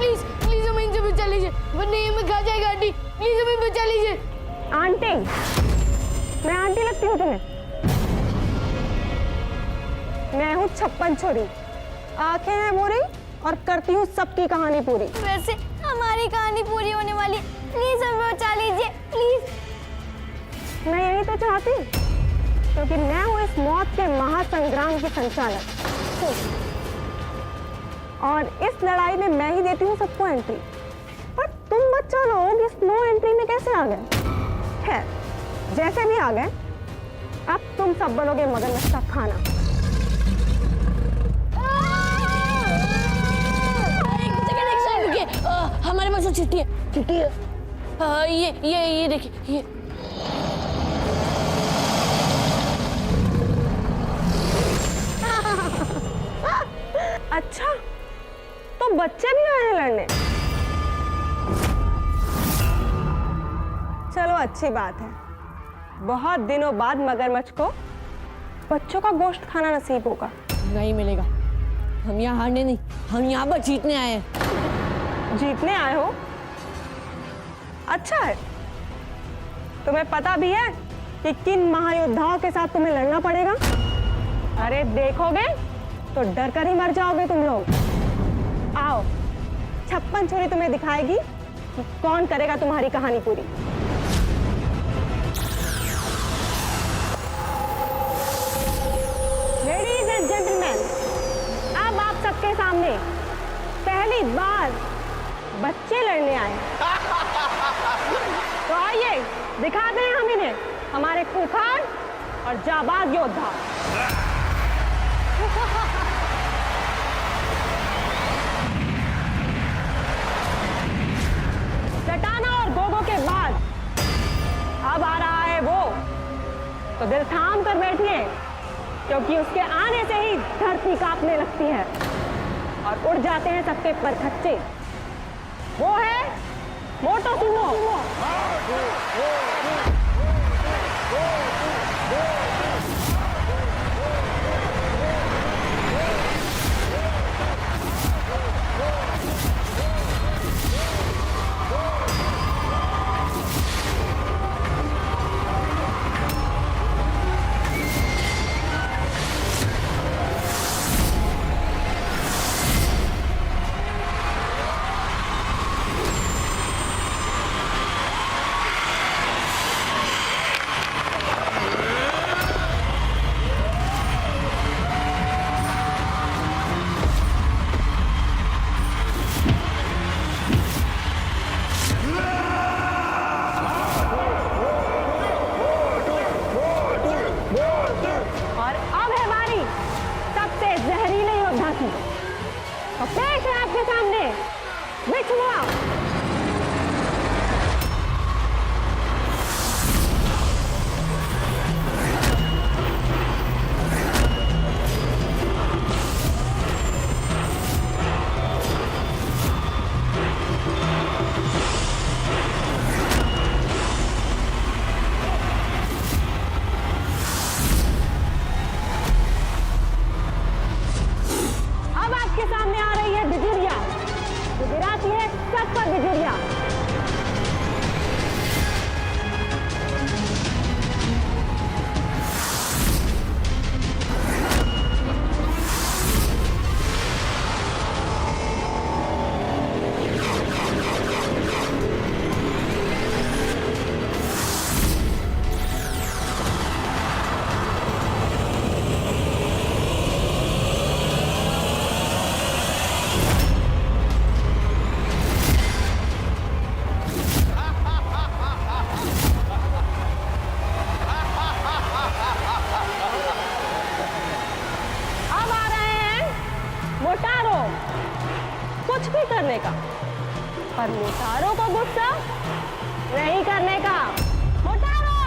Please please हमें इनसे बचा लीजिए, वरना ये हमें खा जाएगा आंटी। प्लीज हमें बचा लीजिए। आंटी? मैं आंटी लगती हूँ तुम्हें? मैं हूँ छप्पन छोरी, आंखें हैं मोरी और करती हूँ सबकी कहानी पूरी। वैसे हमारी कहानी पूरी होने वाली, प्लीज हमें बचा लीजिए प्लीज। मैं यही तो चाहती हूँ, क्योंकि मैं हूँ इस मौत के महासंग्राम की संचालक और इस लड़ाई में मैं ही देती हूँ सबको एंट्री। पर तुम बच्चा लोग इस नो एंट्री में कैसे आ गए? खैर, जैसे भी आ गए, अब तुम सब बनोगे मगरमच्छ का खाना। हमारे पास चिट्ठी है, चिट्ठी है। ये देखिए, ये अच्छा, तो बच्चे भी आए हैं लड़ने? चलो अच्छी बात है, बहुत दिनों बाद मगरमच्छ को बच्चों का गोश्त खाना नसीब होगा। नहीं मिलेगा, हम यहाँ हारने नहीं, हम यहाँ पर जीतने आए हैं। जीतने आए हो? अच्छा है। तुम्हें पता भी है कि किन महायोद्धाओं के साथ तुम्हें लड़ना पड़ेगा? अरे देखोगे तो डर कर ही मर जाओगे तुम लोग। आओ, छप्पन छोरी तुम्हें दिखाएगी कि कौन करेगा तुम्हारी कहानी पूरी। लेडीज एंड जेंटलमैन, अब आप सबके सामने पहली बार बच्चे लड़ने आए। तो आइए दिखाते हैं हम इन्हें हमारे खूंखार और जाबाज योद्धा। चटाना और गोगो के बाद अब आ रहा है वो, तो दिल थाम कर बैठिए, क्योंकि उसके आने से ही धरती कांपने लगती है और उड़ जाते हैं सबके परखच्चे। वो है मोटो सुमो। और अब है बारी सबसे जहरीले योद्धा की। तो पेश है आपके सामने विचमुआ। आपके सामने आ रही है बिजुरिया, जो गिराती है सब पर बिजुरिया। मोटारो, कुछ भी करने का, पर मोटारो को गुस्सा नहीं करने का। मोटारो!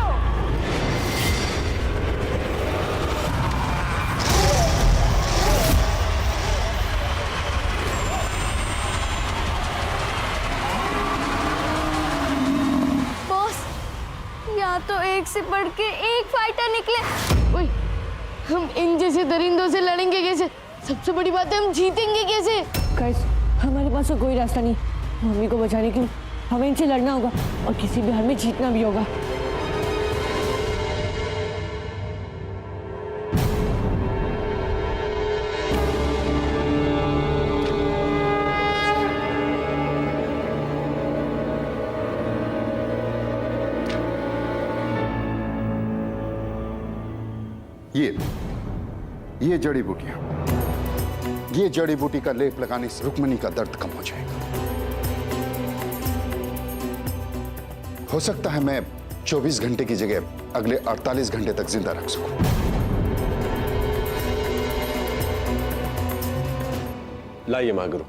बॉस, यहाँ तो एक से बढ़ के एक फाइटर निकले। ओए, हम इन जैसे दरिंदों से लड़ेंगे कैसे? सबसे बड़ी बात है, हम जीतेंगे कैसे? गाइस, हमारे पास तो कोई रास्ता नहीं। मम्मी को बचाने के लिए हमें इनसे लड़ना होगा और किसी भी हाल में जीतना भी होगा। ये जड़ी बूटियां, ये जड़ी बूटी का लेप लगाने से रुक्मणी का दर्द कम हो जाएगा। हो सकता है मैं 24 घंटे की जगह अगले 48 घंटे तक जिंदा रख सकूं। लाइए महागुरु,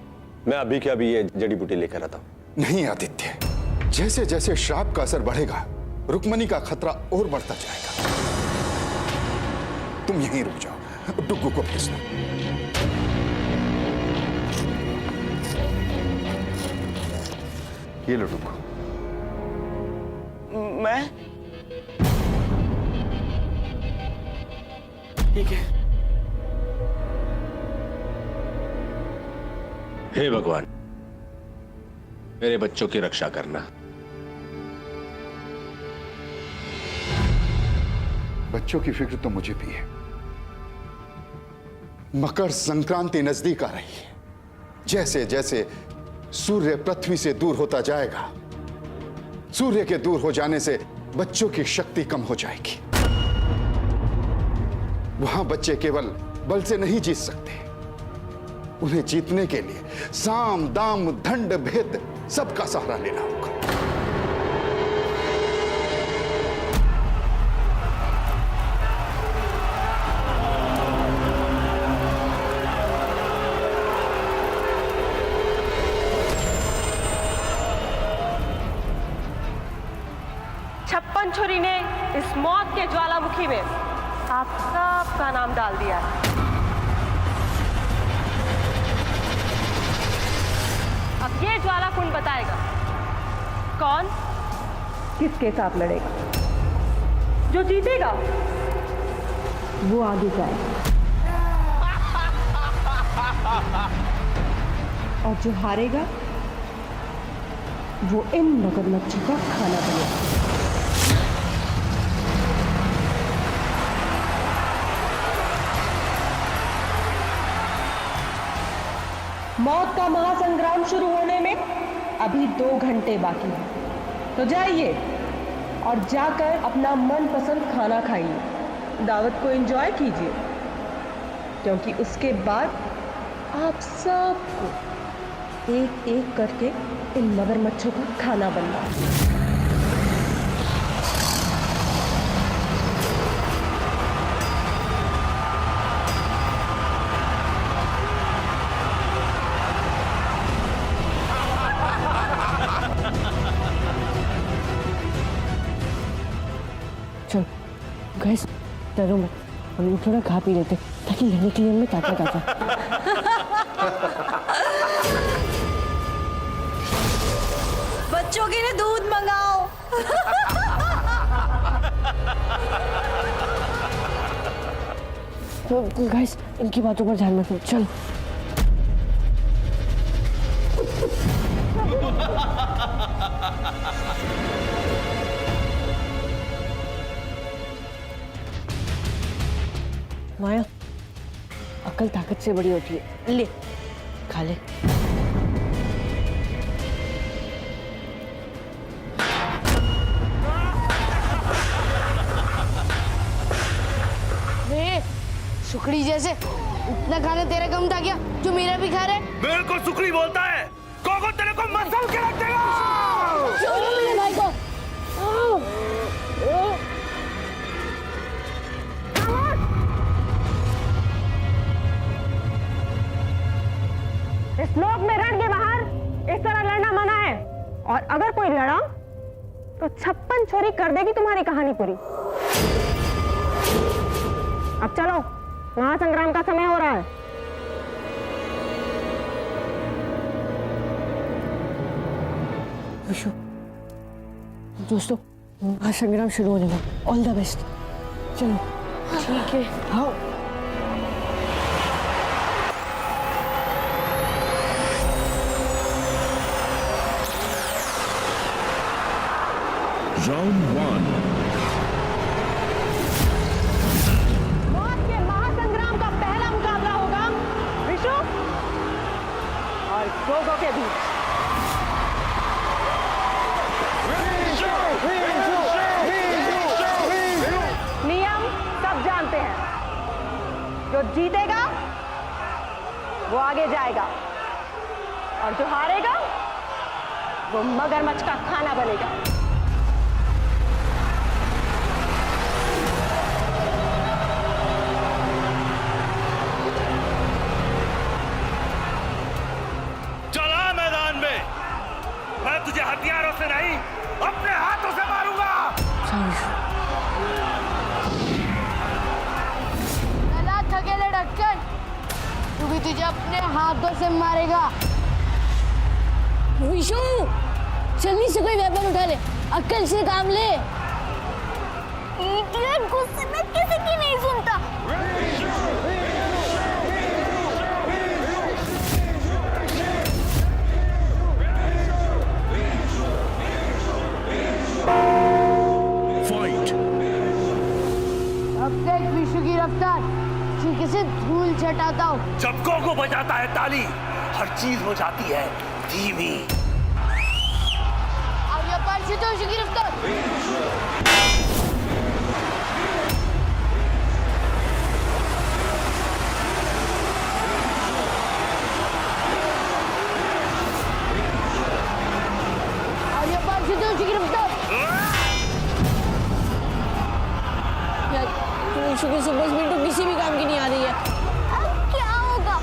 मैं अभी के अभी ये जड़ी बूटी लेकर आता हूं। नहीं आदित्य, जैसे जैसे श्राप का असर बढ़ेगा रुक्मणी का खतरा और बढ़ता जाएगा। तुम यहीं रुक जाओ, डुग्गू को भेज दो। ये लो डुग्गू। मैं ठीक है। हे भगवान, मेरे बच्चों की रक्षा करना। बच्चों की फिक्र तो मुझे भी है। मकर संक्रांति नजदीक आ रही है। जैसे जैसे सूर्य पृथ्वी से दूर होता जाएगा, सूर्य के दूर हो जाने से बच्चों की शक्ति कम हो जाएगी। वहां बच्चे केवल बल से नहीं जीत सकते, उन्हें जीतने के लिए साम दाम दंड भेद सबका सहारा लेना होगा। छप्पन छुरी ने इस मौत के ज्वालामुखी में आप सबका नाम डाल दिया है। अब ये ज्वाला कुंड बताएगा कौन किसके साथ लड़ेगा। जो जीतेगा वो आगे जाएगा और जो हारेगा वो इन मगरमच्छों का खाना बनेगा। मौत का महासंग्राम शुरू होने में अभी 2 घंटे बाकी हैं। तो जाइए और जाकर अपना मनपसंद खाना खाइए, दावत को एंजॉय कीजिए, क्योंकि उसके बाद आप सबको एक एक करके इन मगरमच्छों का खाना बनना है। चल गैस, डरो मत, हम लोग थोड़ा खा पी लेते ताकि लड़ने के लिए हमें ताकत आ जाए। बच्चों के लिए दूध मंगाओ। तो गैस, इनकी बातों पर ध्यान मत दो, चल। माया, अकल ताकत से बड़ी होती है, ले खा ले। सुखड़ी जैसे इतना खाना तेरा कम था क्या जो मेरा भी खा रहे? मेरे को सुखड़ी बोलता है, कोको तेरे को मसल के रख देगा। छोड़ो मेरे भाई को। इस लोक में रण के बाहर इस तरह लड़ना मना है, और अगर कोई लड़ा तो 56 छोरी कर देगी तुम्हारी कहानी पूरी। अब चलो, महासंग्राम का समय हो रहा है। विशु, दोस्तों, महासंग्राम शुरू होने वाला, ऑल द बेस्ट। चलो ठीक है। Round 1. मौत के महासंग्राम का पहला मुकाबला होगा विशु और गोगो के बीच। नियम सब जानते हैं। जो जीतेगा वो आगे जाएगा और जो हारेगा वो मगरमच्छ का खाना बनेगा। चला मैदान में, मैं तुझे हथियारों से नहीं अपने हाथों से मारूंगा। गला थकेले ढक्कन, तू भी तुझे अपने हाथों से मारेगा। विशु, जल्दी से कोई वेपन उठा ले, अक्ल से काम ले। इडियट, गुस्से में किसी की नहीं सुनता। Fight. अब देख विशु की रफ्तार, खिड़की से धूल छटाता हूँ। जब गोगो बजाता है ताली, हर चीज हो जाती है धीमी। अब ये पार से तो विशु की रफ्तार। अब ये पार से तो विशु की रफ्तार। यार, तुम विशु की सुपर स्पीड तो किसी भी काम की नहीं आ रही है। अब क्या होगा?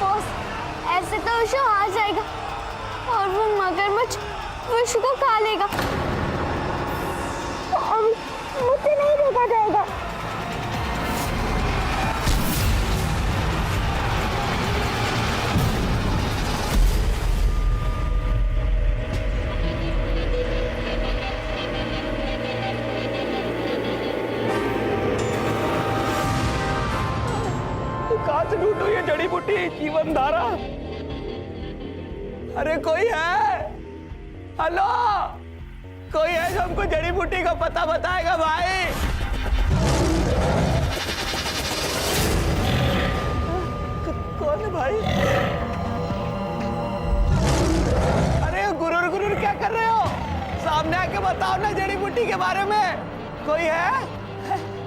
बॉस, ऐसे तो विशु हार जाएगा और वो मगरमच्छ विशु को खा लेगा और मुझे नहीं रोका जाएगा। कहां से ढूंढूं ये जड़ी बूटी जीवन धारा? अरे कोई है? हेलो, कोई है जो हमको जड़ी बूटी का पता बताएगा भाई? कौन है भाई? अरे गुरुर गुरुर क्या कर रहे हो? सामने आके बताओ ना जड़ी बूटी के बारे में। कोई है?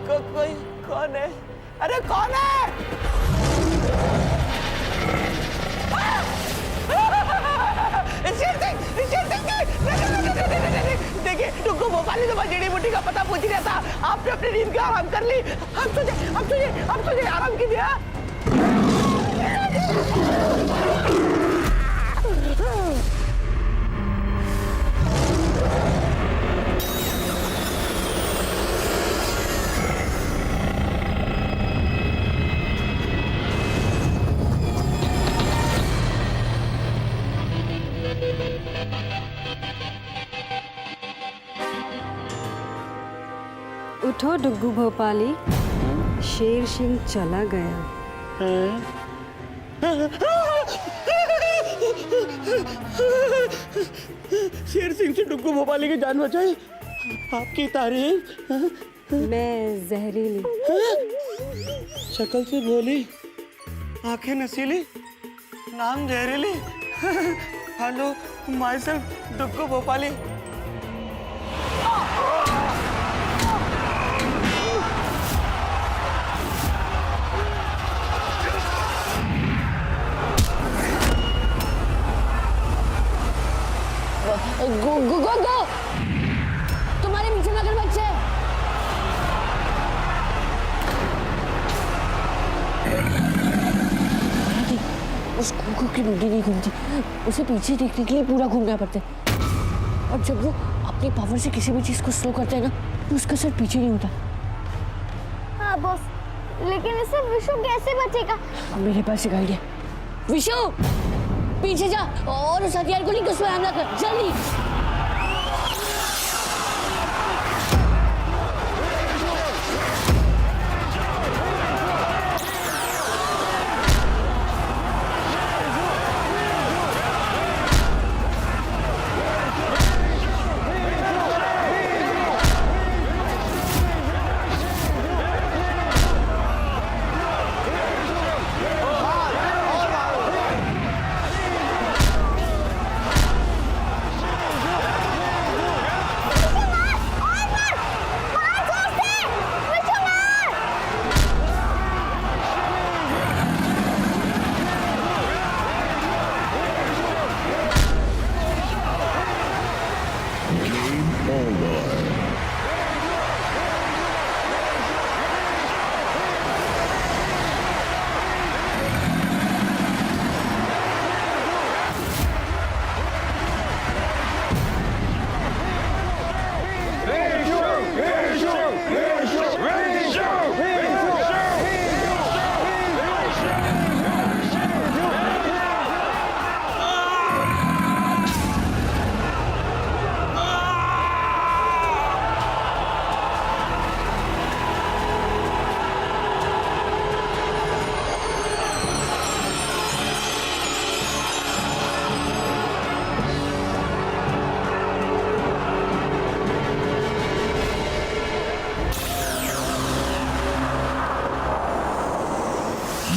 कोई कौन है? अरे कौन है? देखिए, तुमको भोपाली से जड़ी बूटी का पता पूछ रहा था। आपने अपनी नींद का आराम कर ली। अब तुझे आराम कीजिए। उठो डुग्गू भोपाली, शेर सिंह चला गया। शेर सिंह से डुग्गू भोपाली की जान बचाई, आपकी तारीफ। मैं जहरीली, शक्ल से भोली, आंखें नसीली, नाम जहरीली। Hello, myself Duggu Bhopali. Go go go go, तुम्हारे पीछे मगरमच्छ है। उस कुकुर की मुंडी नहीं घूमती, उसे पीछे देखने के लिए पूरा घूमना पड़ता है। और जब वो अपनी पावर से किसी भी चीज को स्लो करते हैं ना तो उसका असर पीछे नहीं होता। हाँ बॉस, लेकिन इससे विशु कैसे बचेगा? मेरे पास एक आइडिया। विशु पीछे जा और उस हथियार को लेकर उसमें हमला कर जल्दी।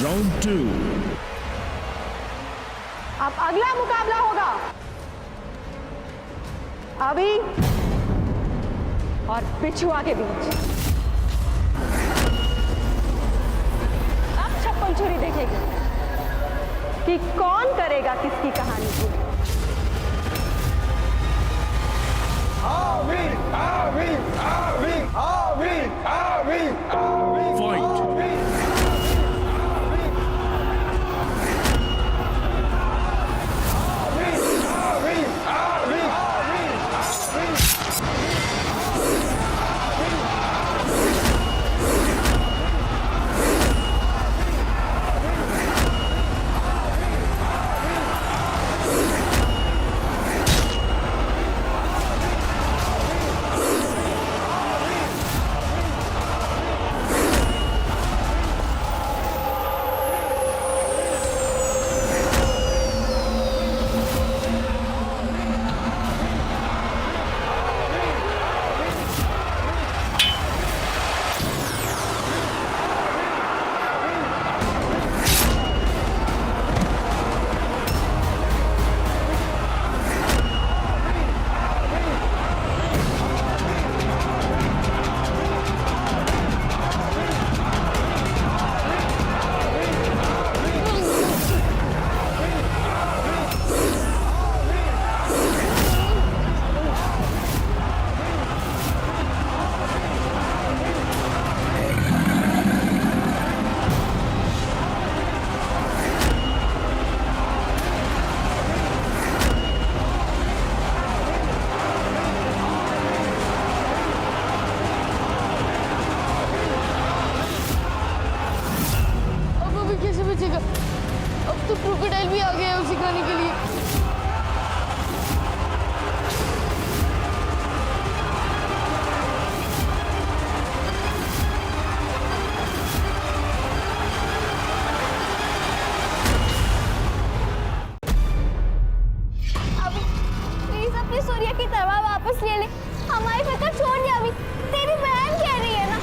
Round 2. अब अगला मुकाबला होगा अभी और बिछुआ के बीच। अब छप्पन छुरी देखेगी कि कौन करेगा किसकी कहानी पूरी। Fight. अब तो क्रोकोडाइल भी आ गया है उसे खाने के लिए। अभी प्लीज अपनी सूर्य की तलवार वापस ले ले, हमारी फिक्र छोड़ दे। अभी तेरी बहन कह रही है ना।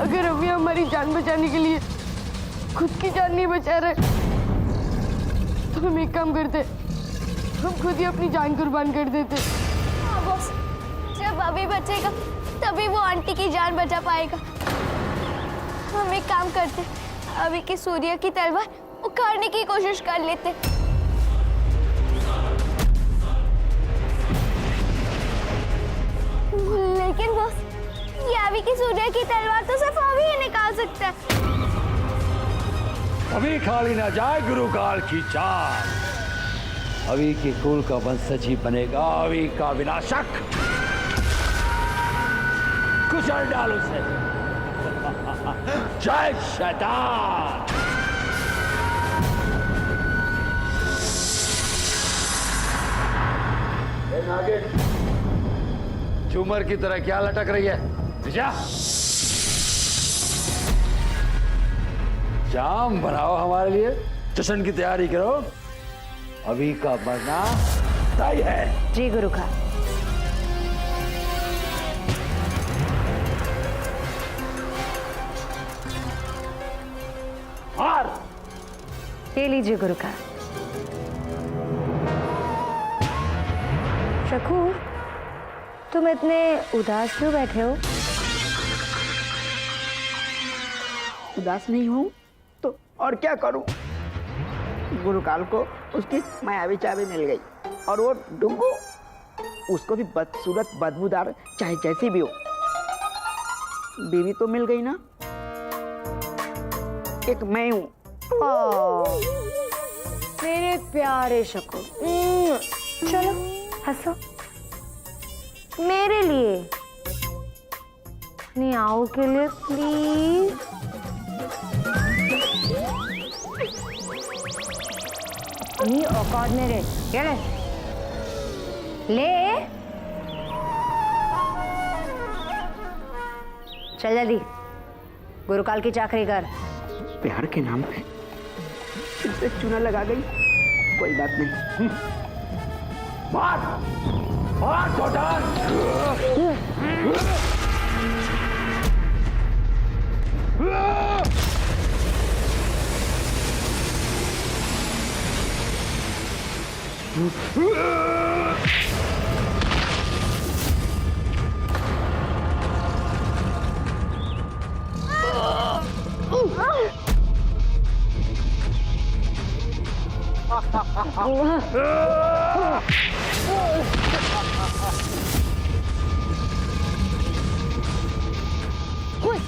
अगर अभी हमारी जान बचाने के लिए खुद की जान नहीं बचा रहे तो हम एक काम करते, हम खुद ही अपनी जान कुर्बान कर देते। हाँ बॉस, जब अभी बचेगा तभी वो आंटी की जान बचा पाएगा। हम एक काम करते, अभी की सूर्य की तलवार उखाड़ने की कोशिश कर लेते। लेकिन बॉस, ये अभी की सूर्य की तलवार तो सिर्फ अभी ही निकाल सकता है। अभी खाली ना जाए गुरुकाल की चाल। अभी के कुल का वंशज ही बनेगा अभी का विनाशक। कुचल डाल उसे। जय शैतान। नागिन, झूमर की तरह क्या लटक रही है? विजया, जाम बनाओ हमारे लिए, जश्न की तैयारी करो। अभी का मरना तय है। जी गुरु का। हार ये लीजिए गुरु का। शकू, तुम इतने उदास क्यों बैठे हो? उदास नहीं हूँ तो और क्या करूँ? गुरुकाल को उसकी मायावी चाबी मिल गई और वो डुग्गू, उसको भी बदसूरत बदबूदार चाहे जैसी भी हो, बीवी तो मिल गई ना। एक मैं हूँ। मेरे प्यारे शकू, चलो हंसो मेरे लिए, अपनी आओ के लिए प्लीज। अपनी औकात में रहे, क्या ले चल जल्दी गुरुकाल की चाकरी कर। प्यार के नाम पे फिर से चूना लगा गई, कोई बात नहीं। मार मार शैतान। ओए,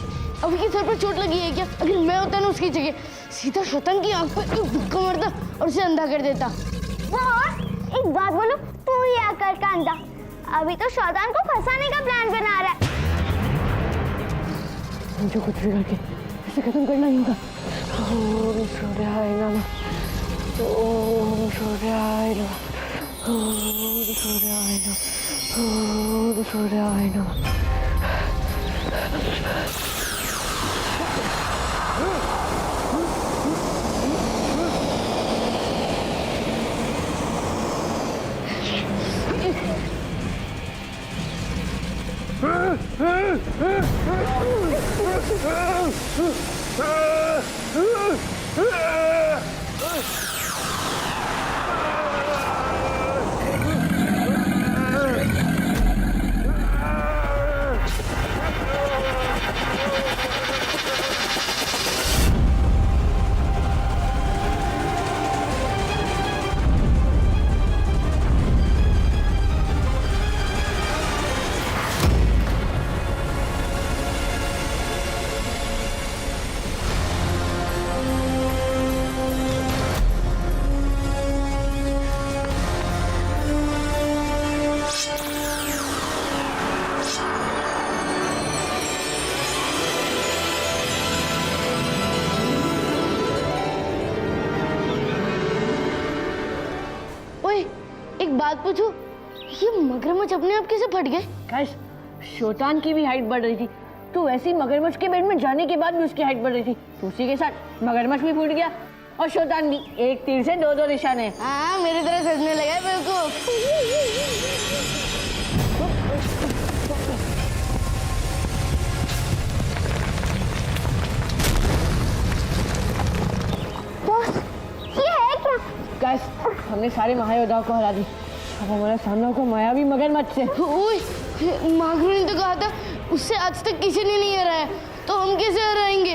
अभी के सर पर चोट लगी है क्या? अगर मैं होता ना उसकी जगह, सीधा शैतान की आंख पर एक धक्का मारता और उसे अंधा कर देता। बॉस, एक बात बोलो, तू ही अकल का अंधा। अभी तो शैतान को फंसाने का प्लान बना रहा है। मुझे कुछ भी करके इसे खत्म करना ही होगा। ओम सूर्याय नमः, ओम सूर्याय नमः, ओम सूर्याय नमः, ओम सूर्याय नमः। एक बात पूछूं, ये मगरमच्छ अपने आप कैसे फट गए? गाइस, शैतान की भी हाइट बढ़ रही थी, तो वैसे ही मगरमच्छ के पेट में जाने के बाद भी उसकी हाइट बढ़ रही थी, तो उसी के साथ मगरमच्छ भी फूट गया और शैतान भी। एक तीर से दो निशाने। हाँ, मेरी तरह सजने लगा है बेवकूफ। बॉस, ये है क्या? गाइस, हमने सारे महायोद्धाओं को हरा दी। अब हमारा सामना होगा मायावी मगरमच्छ से। ओए, मागरू ने तो कहा था उससे आज तक किसी ने नहीं हराया, तो हम कैसे हराएंगे?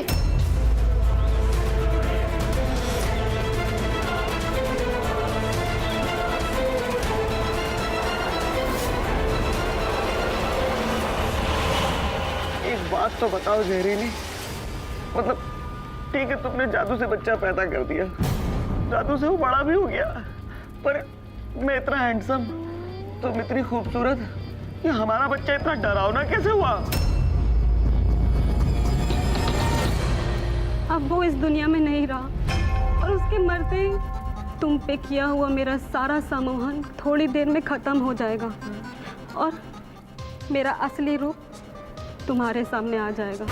तो बताओ जहरीली, मतलब ठीक है तुमने जादू से बच्चा पैदा कर दिया, जादू से वो बड़ा भी हो गया, पर मैं इतना हैंडसम, तुम इतनी खूबसूरत, ये हमारा बच्चा इतना डरावना कैसे हुआ? अब वो इस दुनिया में नहीं रहा और उसके मरते ही तुम पे किया हुआ मेरा सारा सम्मोहन थोड़ी देर में खत्म हो जाएगा और मेरा असली रूप तुम्हारे सामने आ जाएगा।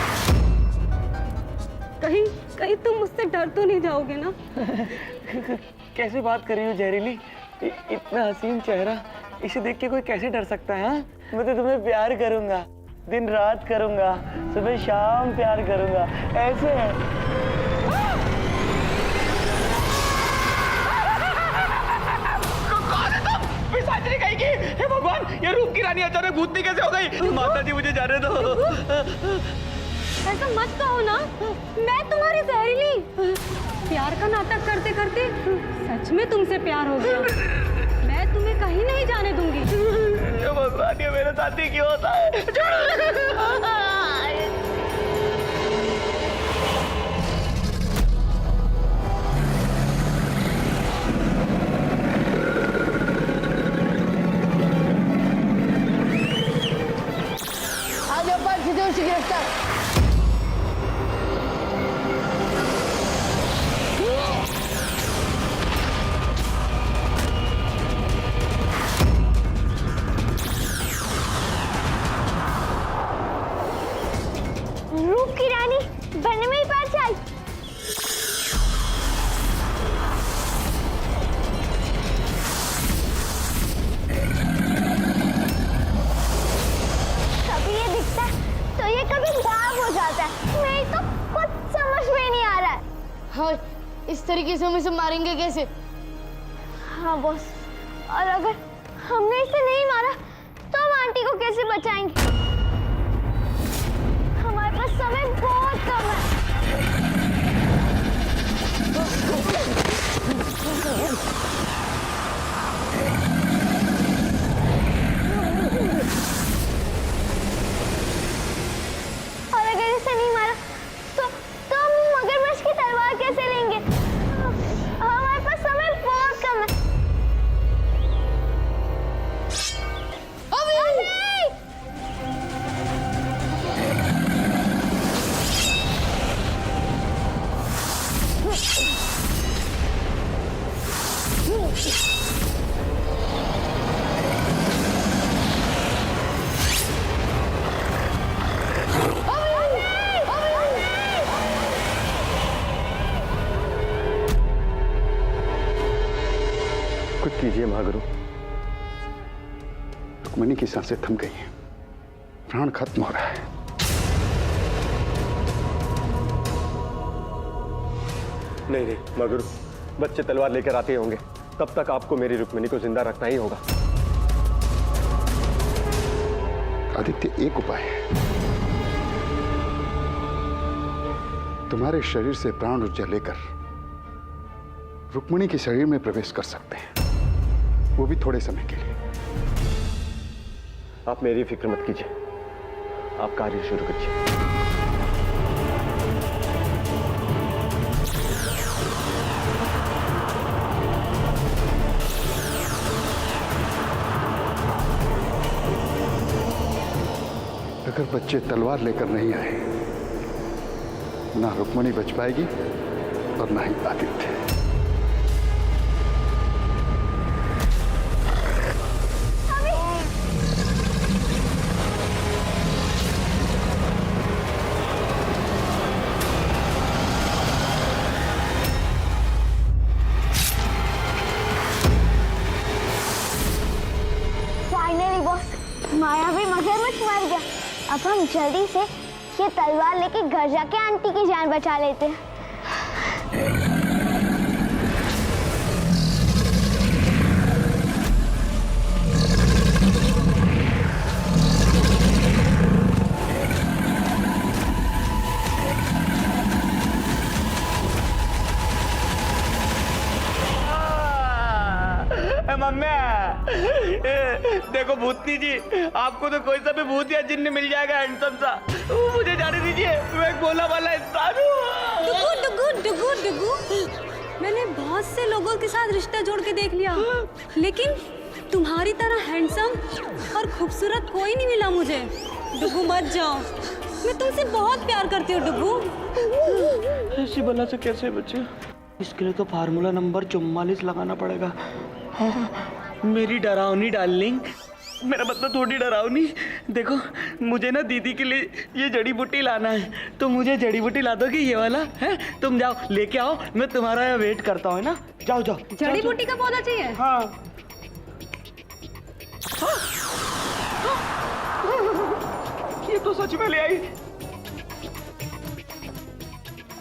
कहीं कहीं तुम मुझसे डर तो नहीं जाओगे ना? कैसे बात कर रही हो जहरीली, इतना हसीन चेहरा, इसे देख के कोई कैसे डर सकता है? हाँ? मैं तो तुम्हें प्यार करूंगा, दिन रात करूंगा, सुबह शाम प्यार करूंगा, ऐसे है। हे भगवान, ये रूप की रानी अचानक भूतनी कैसे हो गई? माता जी मुझे जाने दो। ऐसा मत कहो ना, मैं तुम्हारी जहरीली प्यार का नाटक करते करते सच में तुमसे प्यार हो गया। मैं तुम्हें कहीं नहीं जाने दूंगी। हे भगवान, ये मेरे साथ ही क्यों होता है? गिरफ्तार। रूप की रानी बनने में ही पार चल। कभी ये दिखता है तो ये कभी गायब हो जाता है। मेरी तो कुछ समझ में नहीं आ रहा है। हाँ, इस तरीके से हम इसे मारेंगे कैसे? हाँ बॉस, और अगर हमने इसे नहीं मारा तो हम आंटी को कैसे बचाएंगे? हमारे पास समय बहुत कम है। और अगर इसे नहीं मारा तो हम मगरमच्छ की तलवार कैसे लेंगे? हमारे पास समय बहुत कम है। कुछ कीजिए महागुरु। रुक्मिणी की सांसें थम गई हैं, प्राण खत्म हो रहा है। नहीं नहीं महागुरु, बच्चे तलवार लेकर आते होंगे, तब तक आपको मेरी रुक्मिणी को जिंदा रखना ही होगा। आदित्य, एक उपाय है। तुम्हारे शरीर से प्राण ऊर्जा लेकर रुक्मिणी के शरीर में प्रवेश कर सकते हैं, वो भी थोड़े समय के लिए। आप मेरी फिक्र मत कीजिए, आप कार्य शुरू कीजिए। अगर बच्चे तलवार लेकर नहीं आए, ना रुक्मिणी बच पाएगी और ना ही आदित्य। फाइनली बॉस, माया भी मगरमच्छ मर गया। अब हम जल्दी से ये तलवार लेके घर जाके आंटी की जान बचा लेते हैं। मम्मी देखो भूतनी जी, आपको तो कोई सा भी भूत या जिन्न मिल जाएगा हैंडसम सा। मुझे जाने दीजिए, मैं एक भोला वाला इंसान हूँ। डुगू डुगू डुगू डुगू, मैंने बहुत से लोगों के साथ रिश्ता जोड़ के देख लिया, लेकिन तुम्हारी तरह हैंडसम और खूबसूरत कोई नहीं मिला मुझे। डुगू मत जाओ, मैं तुमसे बहुत प्यार करती हूँ डुगू। ऐसी बला से कैसे बचे? इसके लिए तो फार्मूला नंबर 44 लगाना पड़ेगा। हाँ, मेरी डरावनी डार्लिंग, मेरा मतलब थोड़ी डरावनी। देखो मुझे ना दीदी के लिए ये जड़ी बूटी लाना है, तो मुझे जड़ी बूटी ला दोगी ये वाला है? तुम जाओ लेके आओ, मैं तुम्हारा वेट करता हूँ ना। जाओ जाओ। जड़ी बूटी का पौधा चाहिए? हाँ। ये तो सच में ले आई।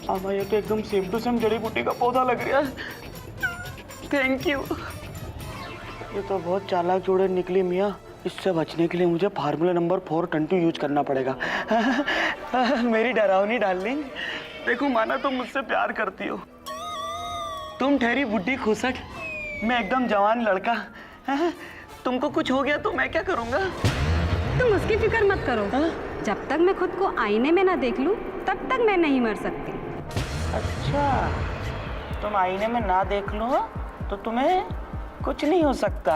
आमा ये तो एकदम सेम टू सेम जड़ी बूटी का पौधा लग रहा है। Thank you. ये तो बहुत चालाक जोड़े निकली मियाँ। इससे बचने के लिए मुझे फार्मूला नंबर 422 यूज करना पड़ेगा। मेरी डरावनी डार्लिंग, देखो माना तुम मुझसे प्यार करती हो, तुम ठहरी बुढ़ी खुसट, मैं एकदम जवान लड़का। तुमको कुछ हो गया तो मैं क्या करूँगा? तुम उसकी फिक्र मत करो। जब तक मैं खुद को आईने में ना देख लूं, तब तक मैं नहीं मर सकती। अच्छा, तुम आईने में ना देख लो तो तुम्हें कुछ नहीं हो सकता।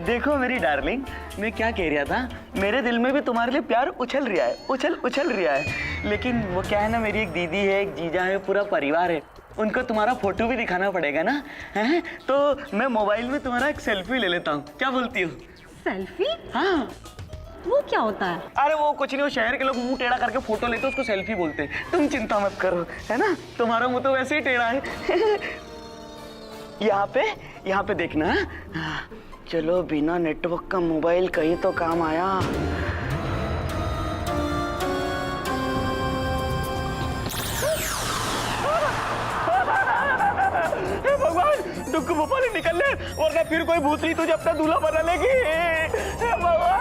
देखो मेरी डार्लिंग, मैं क्या कह रहा था, मेरे दिल में भी तुम्हारे लिए प्यार उछल रहा है, उछल रहा है। लेकिन वो क्या है ना, मेरी एक दीदी है, एक जीजा है, पूरा परिवार है, उनको तुम्हारा फोटो भी दिखाना पड़ेगा ना। है तो मैं मोबाइल में तुम्हारा एक सेल्फी ले लेता हूँ, क्या बोलती हो? सेल्फी? हाँ। वो क्या होता है? अरे वो कुछ नहीं, वो शहर के लोग मुंह टेढ़ा करके फोटो लेते हैं, उसको सेल्फी बोलते हैं। तुम चिंता मत करो, है ना, तुम्हारा मुंह तो वैसे ही टेढ़ा है। यहाँ पे देखना। चलो बिना नेटवर्क का मोबाइल कहीं तो काम आया। हे भगवान, दुख भोपाली निकल ले, वरना फिर कोई भूतनी तुझे अपना दूल्हा बना लेगी। हे भगवान।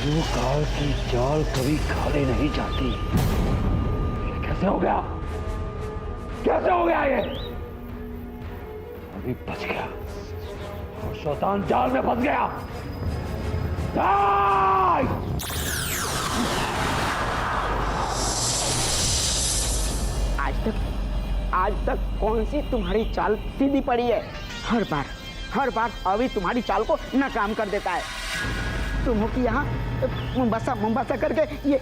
वो काल की चाल कभी खाली नहीं जाती। कैसे हो गया? कैसे हो गया ये? अभी बच गया और शैतान जाल में फंस गया। आज तक कौन सी तुम्हारी चाल सीधी पड़ी है? हर बार अभी तुम्हारी चाल को नाकाम कर देता है। तुम हो कि यहाँ मुंबासा करके ये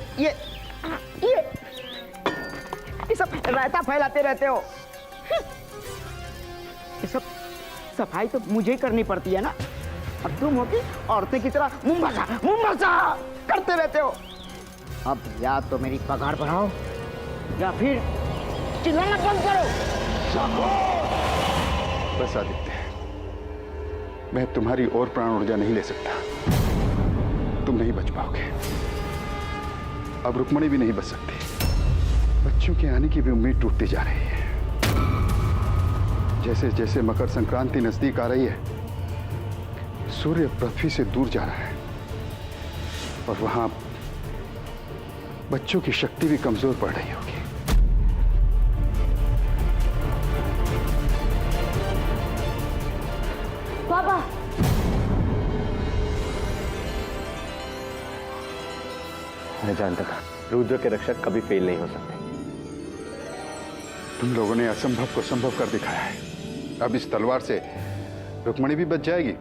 सब रायता फैलाते रहते हो। ये सब सफाई तो मुझे ही करनी पड़ती है ना, और तुम हो कि औरतें की तरह मुंबासा करते रहते हो। अब या तो मेरी पगार बढ़ाओ या फिर चिल्लाना बंद करो। बस आदित्य, मैं तुम्हारी और प्राण ऊर्जा नहीं ले सकता। तुम नहीं बच पाओगे। अब रुक्मणी भी नहीं बच सकती। बच्चों के आने की भी उम्मीद टूटती जा रही है। जैसे जैसे मकर संक्रांति नजदीक आ रही है, सूर्य पृथ्वी से दूर जा रहा है और वहां बच्चों की शक्ति भी कमजोर पड़ रही होगी। पापा, मैं जानता था रुद्र के रक्षक कभी फेल नहीं हो सकते। तुम लोगों ने असंभव को संभव कर दिखाया है। अब इस तलवार से रुक्मणी भी बच जाएगी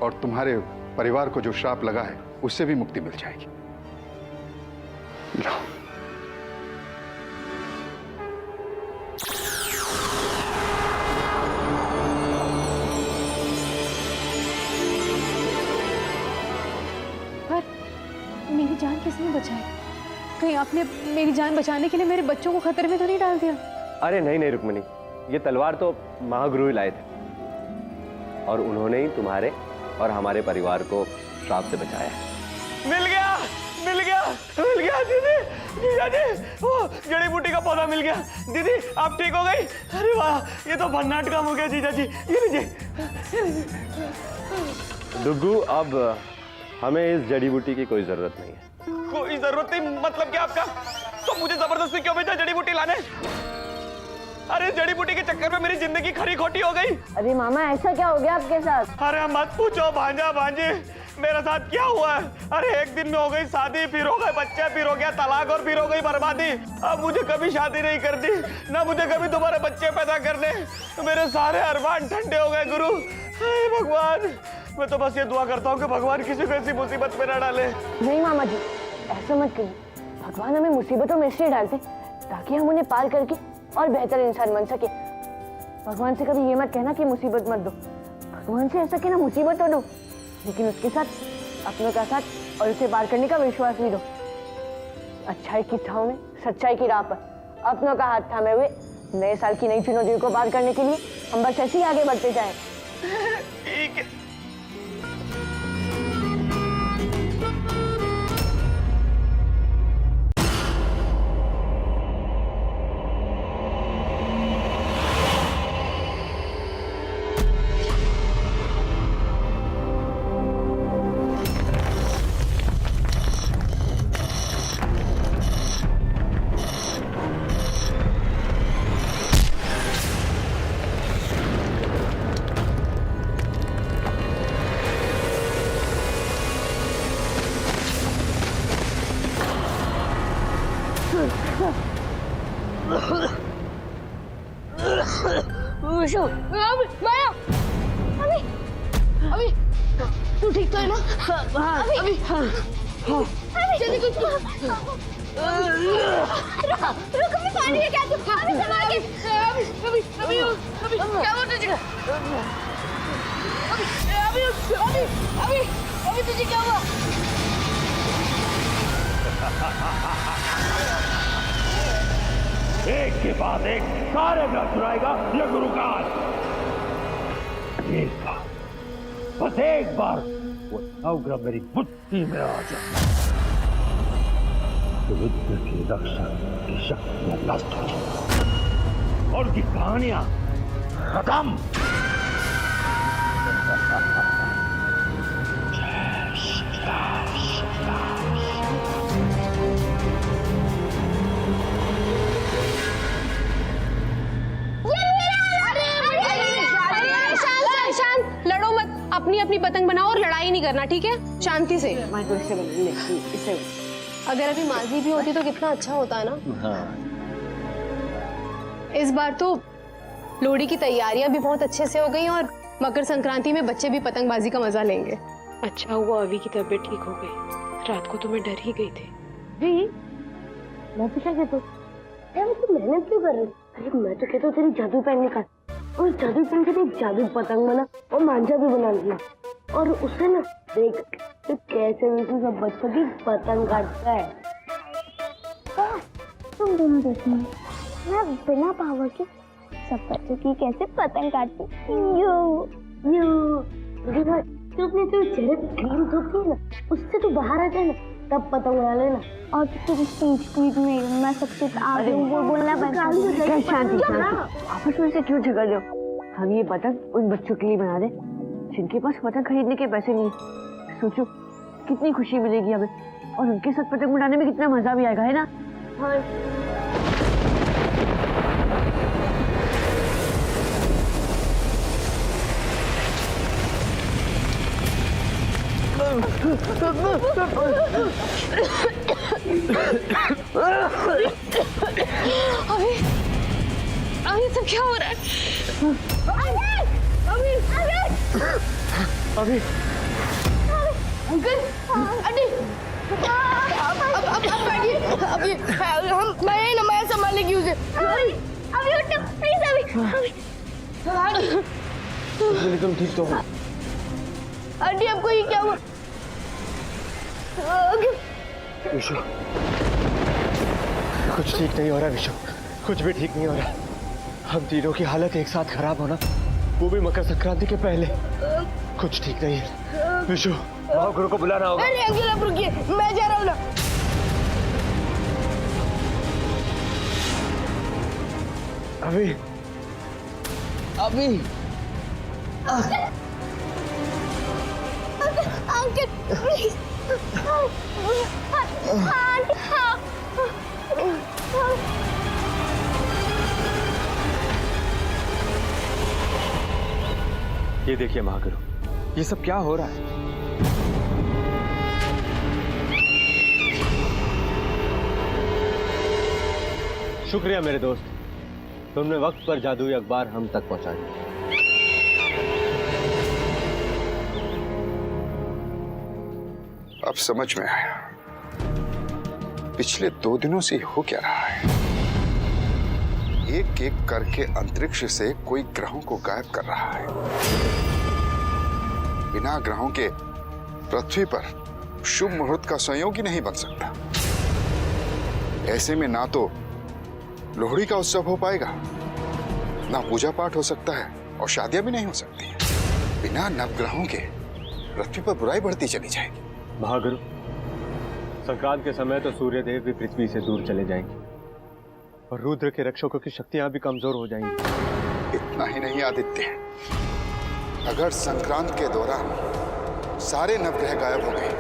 और तुम्हारे परिवार को जो श्राप लगा है उससे भी मुक्ति मिल जाएगी। लो। पर मेरी जान किसने बचाई? कहीं आपने मेरी जान बचाने के लिए मेरे बच्चों को खतरे में तो नहीं डाल दिया? अरे नहीं नहीं रुक्मणी, ये तलवार तो महागुरु ही लाए थे और उन्होंने ही तुम्हारे और हमारे परिवार को श्राप से बचाया है। मिल गया मिल गया मिल गया दीदी, जीजा जी, वो जड़ी बूटी का पौधा मिल गया। दीदी आप ठीक हो गई? अरे वाह, ये तो भन्नाट काम हो गया जीजा जी। ये लीजिए। डुग्गू, अब हमें इस जड़ी बूटी की कोई जरूरत नहीं है। कोई जरूरत नहीं मतलब क्या आपका? तो मुझे जबरदस्ती क्यों भेजा जड़ी बूटी लाने? अरे जड़ी बूटी के चक्कर में मेरी जिंदगी खरी खोटी हो गई। अरे मामा, ऐसा क्या हो गया आपके साथ? अरे मत पूछो भांजा भांजी, मेरे साथ क्या हुआ है। अरे एक दिन में हो गई शादी, फिर हो गए बच्चे, फिर हो गया तलाक और फिर हो गई बर्बादी। अब मुझे कभी शादी नहीं करनी, ना मुझे कभी दोबारा बच्चे पैदा करने। मेरे सारे अरमान ठंडे हो गए गुरु। हे भगवान, मैं तो बस ये दुआ करता हूँ कि भगवान किसी को ऐसी मुसीबत में न डाले। नहीं मामा जी, ऐसा मत करिए। भगवान हमें मुसीबतों में इसलिए डालते ताकि हम उन्हें पार करके और बेहतर इंसान बन सके। भगवान से कभी ये मत कहना कि मुसीबत मत दो। भगवान से ऐसा कहना मुसीबत तो दो, लेकिन उसके साथ अपनों का साथ और उसे पार करने का विश्वास भी दो। अच्छाई की छांव में सच्चाई की राह पर अपनों का हाथ थामे हुए नए साल की नई चुनौतियों को पार करने के लिए हम बस ऐसे ही आगे बढ़ते जाएं। ठीक है। अभी तू ठीक तो है ना? अभी जल्दी कुछ रुक, अभी पानी है क्या? तू अभी संभाल के। अभी क्या हुआ तुझे? अभी तुझे क्या हुआ? एक के बाद एक सारे घर चुराएगा ये गुरुकाल। एक बार, बस एक बार वो नवग्रह मेरी बुद्धि में आ जाए तो रुद्र की रक्षा की शक्तियां नष्ट हो जाए और उनकी कहानियां खत्म। अपनी अपनी पतंग बनाओ और लड़ाई नहीं करना, ठीक है? शांति से। अगर अभी माजी भी होती तो कितना अच्छा होता है ना। हाँ। इस बार तो लोहड़ी की तैयारियां भी बहुत अच्छे से हो गई और मकर संक्रांति में बच्चे भी पतंगबाजी का मजा लेंगे। अच्छा हुआ अभी की तबीयत ठीक हो गई, रात को तो मैं डर ही गई थी। मैं तो क्या कहता हूँ, तू मेहनत क्यों कर रही? अरे मैं तो कहता हूँ तेरी जादू पेन निकाल और जादू पेन से एक जादू पतंग बना और मांझा भी बना लिया और उससे ना देख तो कैसे भी सब बच्चों की पतंग काटता है। तुम दोनों देखना, मैं बिना पावर के सब बच्चों की कैसे पतंग काटती। यू तो अपने जो चेहरे पे क्रीम थोपती है ना, उससे तू बाहर आ जाए ना, तब पतंग उड़ा लेना। और तेरी स्पीच में मैं सबसे आगे वो बोलना बंद। शांति आपस में से क्यों झगड़ रहे हो? हम ये पतंग उन बच्चों के लिए बना दे जिनके पास पतंग खरीदने के पैसे नहीं। सोचो कितनी खुशी मिलेगी हमें और उनके साथ पतंग उड़ाने में कितना मजा भी आएगा, है ना? हाँ। ये सब क्या हो रहा है? अभी अंकल अरे अब बैठिए अभी हम मैं संभालेगी उसे अभी उठो प्लीज अभी तुम ठीक तो हो? आंटी आपको ये क्या हुआ? विशु कुछ ठीक नहीं हो रहा विशु, कुछ भी ठीक नहीं हो रहा। हम तीनों की हालत एक साथ खराब होना, वो भी मकर संक्रांति के पहले, कुछ ठीक नहीं है विशु। महागुरु को बुलाना होगा। अरे अंकल आप रुकिए, मैं जा रहा हूँ ना। अभी अंकल प्लीज ये देखिए महागुरु, ये सब क्या हो रहा है? शुक्रिया मेरे दोस्त, तुमने वक्त पर जादुई अखबार हम तक पहुंचा दिया। अब समझ में आया पिछले 2 दिनों से हो क्या रहा है। एक एक करके अंतरिक्ष से कोई ग्रहों को गायब कर रहा है। बिना ग्रहों के पृथ्वी पर शुभ मुहूर्त का संयोग ही नहीं बन सकता। ऐसे में ना तो लोहड़ी का उत्सव हो पाएगा, ना पूजा पाठ हो सकता है, और शादियां भी नहीं हो सकती हैं। बिना नवग्रहों के पृथ्वी पर बुराई बढ़ती चली जाएगी। महागुरु, संक्रांत के समय तो सूर्य देव भी पृथ्वी से दूर चले जाएंगे और रुद्र के रक्षकों की शक्तियां भी कमजोर हो जाएंगी। इतना ही नहीं आदित्य, अगर संक्रांत के दौरान सारे नवग्रह गायब हो गए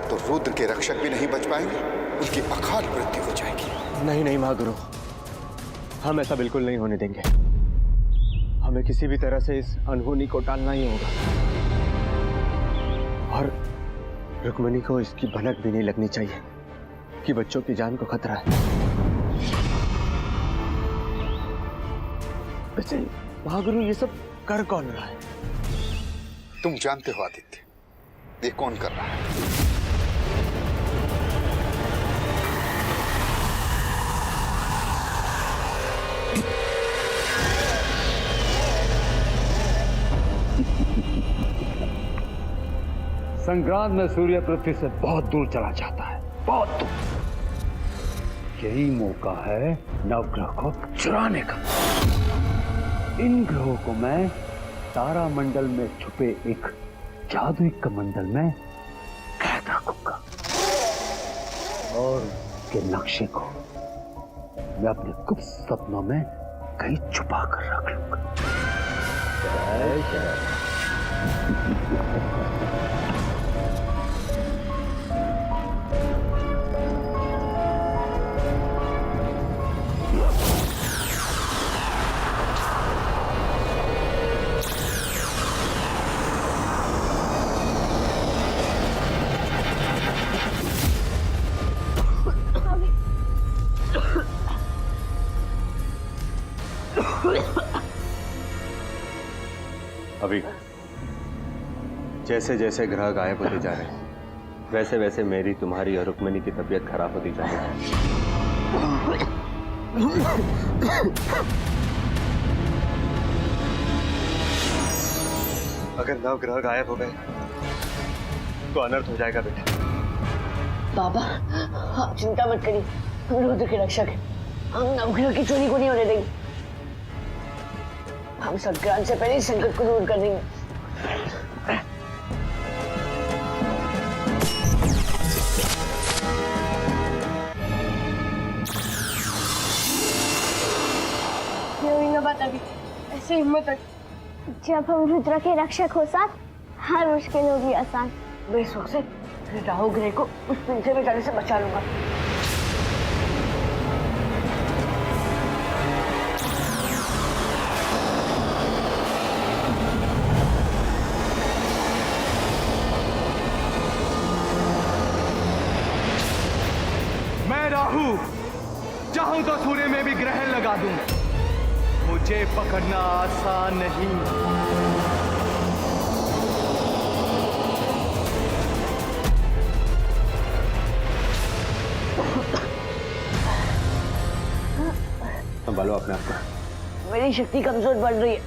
तो रुद्र के रक्षक भी नहीं बच पाएंगे, उनकी अकाल मृत्यु हो जाएगी। नहीं नहीं महागुरु, हम ऐसा बिल्कुल नहीं होने देंगे। हमें किसी भी तरह से इस अनहोनी को टालना ही होगा, और रुक्मिणी को इसकी भनक भी नहीं लगनी चाहिए कि बच्चों की जान को खतरा है। वैसे महागुरु, ये सब कर कौन रहा है? तुम जानते हो आदित्य, ये कौन कर रहा है? संक्रांत में सूर्य पृथ्वी से बहुत दूर चला जाता है, बहुत दूर। यही मौका है नवग्रह को चुराने का। इन ग्रहों को मैं तारामंडल में छुपे एक जादुई कमंडल में कैद रखूंगा, और के नक्शे को मैं अपने गुप्त सपनों में कहीं छुपा कर रख लूंगा। अभी जैसे जैसे ग्रह गायब होते जा रहे हैं, वैसे वैसे मेरी, तुम्हारी और रुक्मिणी की तबीयत खराब होती जा रही है। अगर नवग्रह गायब हो गए तो अनर्थ हो जाएगा बेटा। बाबा आप चिंता मत करिए, हम रुद्र के रक्षक हैं। हम नवग्रह की चोरी को नहीं होने देंगे। हम संक्रांत से पहले ही संकट को दूर कर देंगे। ये हुई ना बात अभी, ऐसे हिम्मत रख। जब हम रुद्र के रक्षक हो साथ, हर मुश्किल होगी आसान। मैं इस वक्त से राहु ग्रह को उस पिंजरे में जाने से बचा लूंगा। मैं राहु चाहूं तो सूर्य में भी ग्रहण लगा दूं, मुझे पकड़ना आसान नहीं। संभालो अपने आप को। मेरी शक्ति कमजोर बढ़ रही है।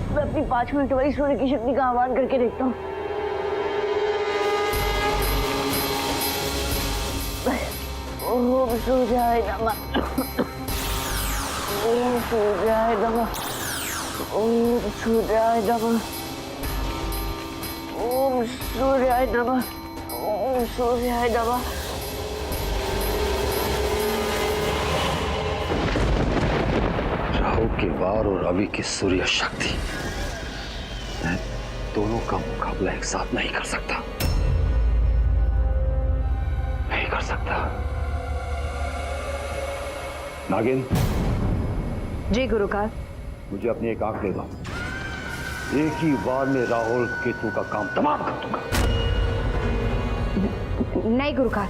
मैं अपनी 5 मिनट वाली सूर्य की शक्ति का आह्वान करके देखता हूँ। ओम सूर्याय नमः। ओम सूर्याय नमः। ओम सूर्याय नमः। ओम सूर्याय नमः। ओम सूर्याय नमः। राहु के वार और रवि की सूर्य शक्ति, मैं दोनों का मुकाबला एक साथ नहीं कर सकता। नहीं कर सकता। नागिन, जी गुरुकाल। मुझे अपनी एक आंख दे दो। एक ही वार में राहुल केतु का काम तमाम कर दूंगा। नहीं गुरुकाल,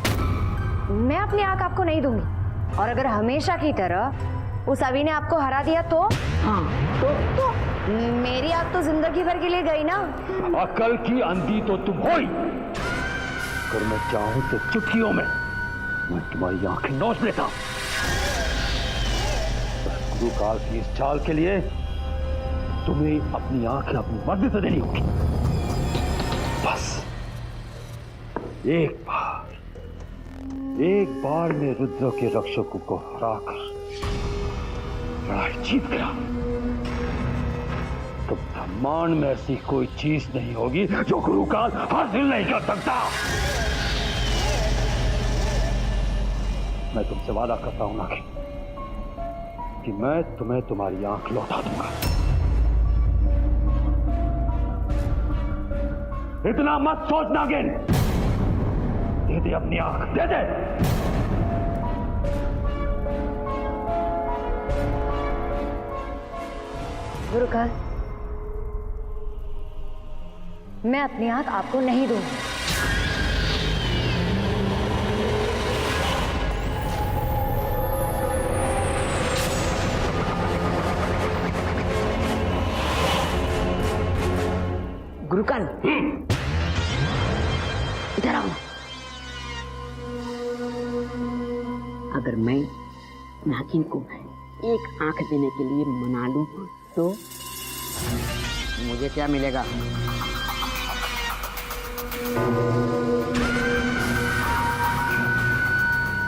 मैं अपनी आंख आपको नहीं दूंगी। और अगर हमेशा की तरह उस अवि ने आपको हरा दिया तो? हाँ तो मेरी आंख तो जिंदगी भर के लिए गई ना। अकल की अंधी तो तुम हो ही। अगर मैं चाहूं तो चुटकियों में मैं तुम्हारी आंखें नोच लेता। गुरु काल की इस चाल के लिए तुम्हें अपनी आंखें अपनी मर्जी से देनी होगी। बस एक बार में रुद्र के रक्षकों को हराकर लड़ाई जीत गया तो ब्रह्मांड में ऐसी कोई चीज नहीं होगी जो गुरु काल हासिल नहीं कर सकता। मैं तुमसे वादा करता हूं नागिन कि मैं तुम्हें तुम्हारी आंख लौटा दूंगा। इतना मत सोच नागिन। दे दे अपनी आंख, दे दे। गुरुकाल, मैं अपनी आंख आपको नहीं दूंगी। गुरुकाल इधर आओ। अगर मैं नागिन को एक आंख देने के लिए मना लूं तो मुझे क्या मिलेगा?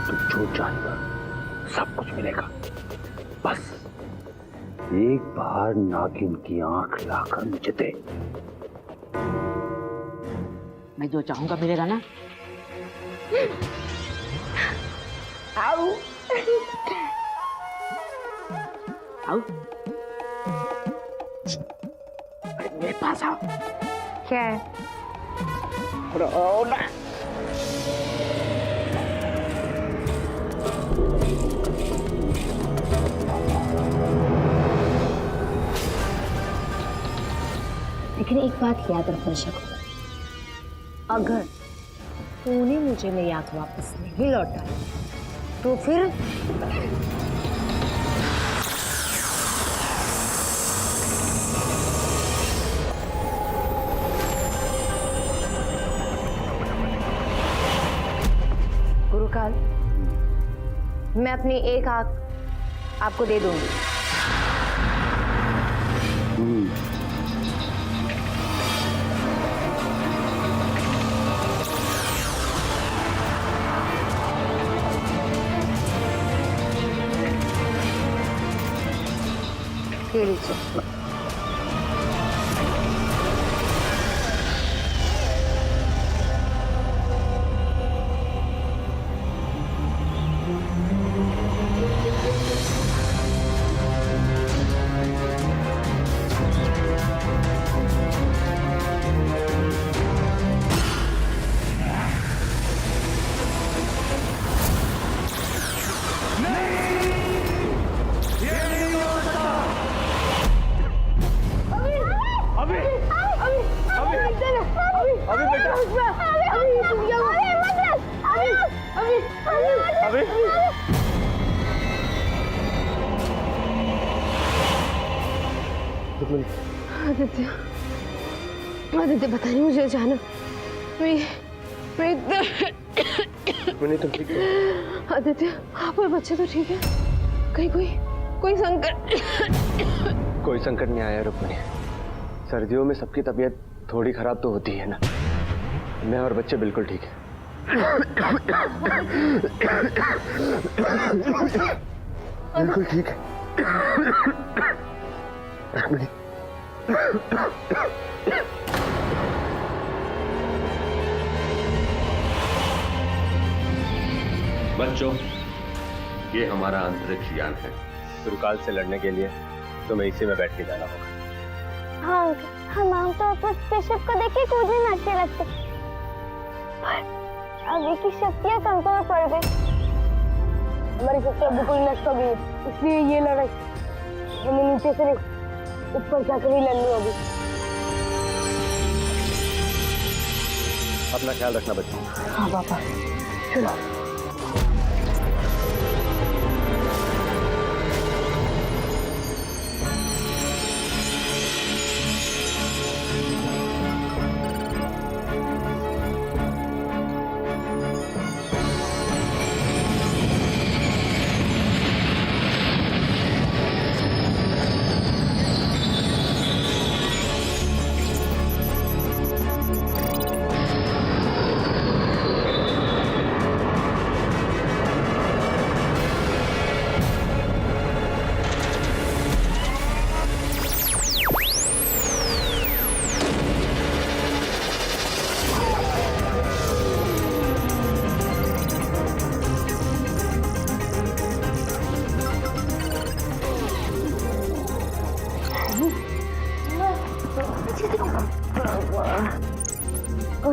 तुम जो जानकर सब कुछ मिलेगा। बस एक बार नागिन की आंख लाकर मुझे दे। मैं जो चाहूंगा मिलेगा ना? आओ आओ मेरे पास आओ। क्या है? आओ ना। लेकिन एक बात याद रखना शक, अगर तूने मुझे मेरी आंख वापस नहीं लौटाई तो फिर गुरुकाल, मैं अपनी एक आंख आपको दे दूंगी। ये लीजिए। रुक्मिणी? आदित्य, आदित्य पता नहीं मुझे अचानक रुक्मिणी तुम ठीक हो? आदित्य आप और बच्चे तो ठीक है? कहीं कोई संकट? कोई संकट नहीं आया रुक्मिणी। सर्दियों में सबकी तबीयत थोड़ी खराब तो होती है ना। मैं और बच्चे बिल्कुल ठीक है। बिल्कुल ठीक है रुक्मिणी। बच्चों, ये हमारा अंतरिक्ष यान है। सुरकाल से लड़ने के लिए तुम्हें इसी में बैठ के जाना होगा। हाँ हम आमतौर पर स्पेसशिप को देख के कूदने में अच्छे लगते, पर अभी की शक्तियाँ कमजोर पड़ गई। हमारी शक्तियाँ बिल्कुल नष्ट हो गई, इसलिए ये लड़ाई हमें नीचे से ऊपर जाकर ही लड़नी होगी। अपना ख्याल रखना बच्चों। हाँ पापा, चलो।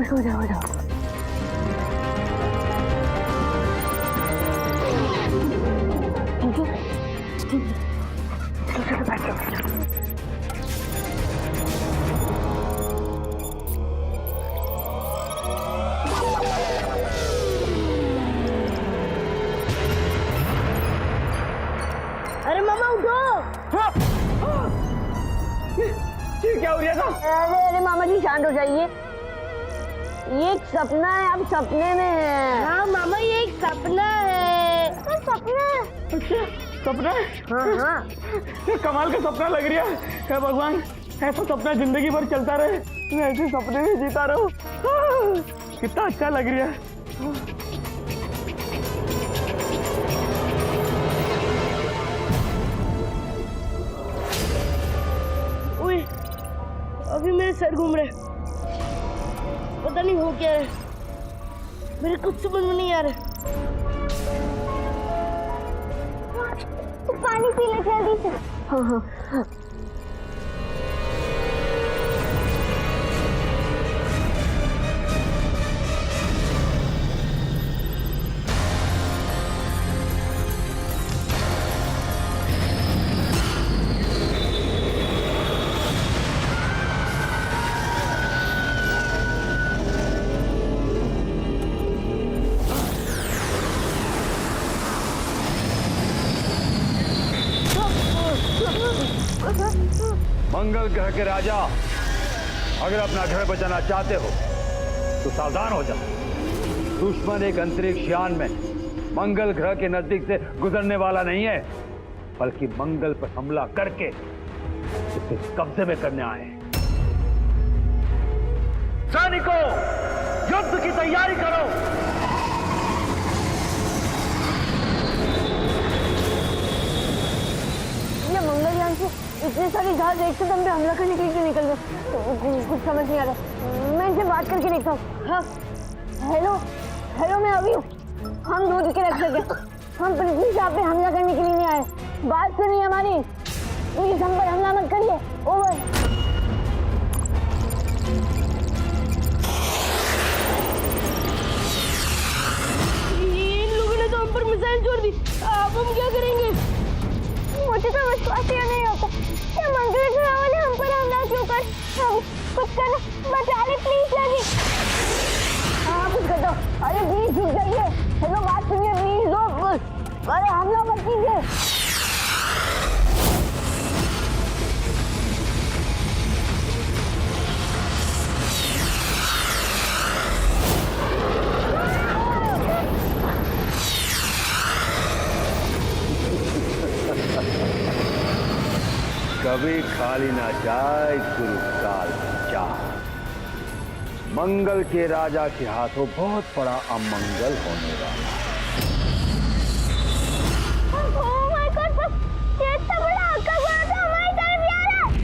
हो जाओ। अरे मामा उठो। ये क्या हो रहा था? अरे मामा जी शांत हो जाइए, ये एक सपना है, आप सपने में हैं। हाँ मामा ये एक सपना है। सपना? अच्छा सपना? हाँ। ये कमाल का सपना लग रहा है। हे भगवान, ऐसा सपना जिंदगी भर चलता रहे, मैं ऐसे सपने में जीता रहूं। कितना अच्छा लग रहा है। ओए, अभी मेरे सर घूम रहे, पता नहीं हो क्या है, मेरे कुछ समझ में नहीं आ रहा। तो पानी पी ले जल्दी से। हाँ। मंगल ग्रह के राजा, अगर अपना घर बचाना चाहते हो तो सावधान हो जाओ। दुश्मन एक अंतरिक्ष यान में मंगल ग्रह के नजदीक से गुजरने वाला नहीं है, बल्कि मंगल पर हमला करके उसे कब्जे में करने आए हैं। सैनिकों, युद्ध की तैयारी करो। ये मंगलयान से इतने सारे जहाज एक दम पे हमला करने के लिए निकल गए, कुछ समझ नहीं आ रहा। मैं इनसे बात करके देखता हूँ। हाँ हेलो मैं अभी हूँ। हम दूध के रख सके, हम पृथ्वी से आप पे हमला करने के लिए नहीं आए। बात सुनिए हमारी, प्लीज हम पर हमला मत करिए। ओवर। इन लोगों ने तो हम पर मिसाइल छोड़ दी, अब हम क्या करेंगे? मुझे तो विश्वास ही नहीं होता, ये मंगल ग्रह वाले हम पर हमला क्यों कर? हम कुछ करो, बचा ले प्लीज लगी। हाँ कुछ कर दो। अरे प्लीज रुक जाइए। हेलो बात सुनिए प्लीज लोग। अरे हमला मत कीजिए। कभी खाली ना जाए गुरुकाल जा। मंगल के राजा के हाथों बहुत बड़ा अमंगल होने वाला। ओह माय गॉड, ये इतना बड़ा आका हुआ था हमारी तरफ आ रहा है।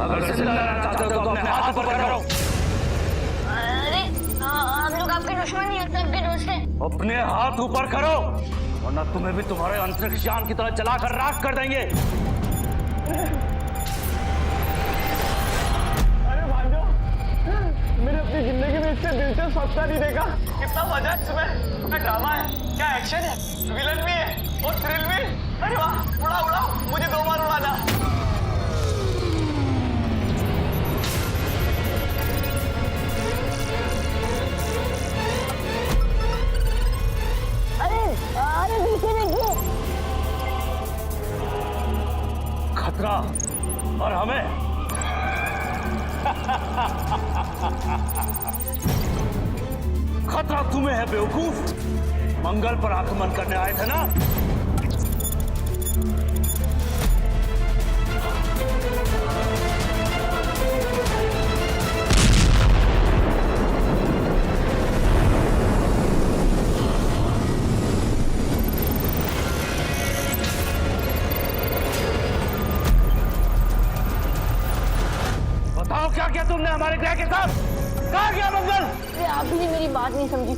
अगर जिंदा रहना चाहते हो तो अपने हाथ ऊपर करो। अरे हम लोग आपके दुश्मन नहीं, आपके दोस्त हैं। अपने हाथ ऊपर करो, वरना तुम्हें भी तुम्हारे अंतरिक्ष यान की तरह जलाकर राख कर देंगे। अरे भांजो, मैंने अपनी जिंदगी में इससे दिलचस्प हफ्ता नहीं देखा। कितना मजा है इसमें। क्या ड्रामा है, क्या एक्शन है, विलन भी है और थ्रिल भी। अरे वाह, उड़ाओ उड़ाओ, मुझे 2 बार उड़ाना। अरे पीछे देखिए। खतरा और हमें खतरा तुम्हें है बेवकूफ। मंगल पर आक्रमण करने आए थे ना। क्या किया तुमने हमारे ग्रह के साथ? कहाँ गया मंगल? अरे आप भी मेरी बात नहीं समझी।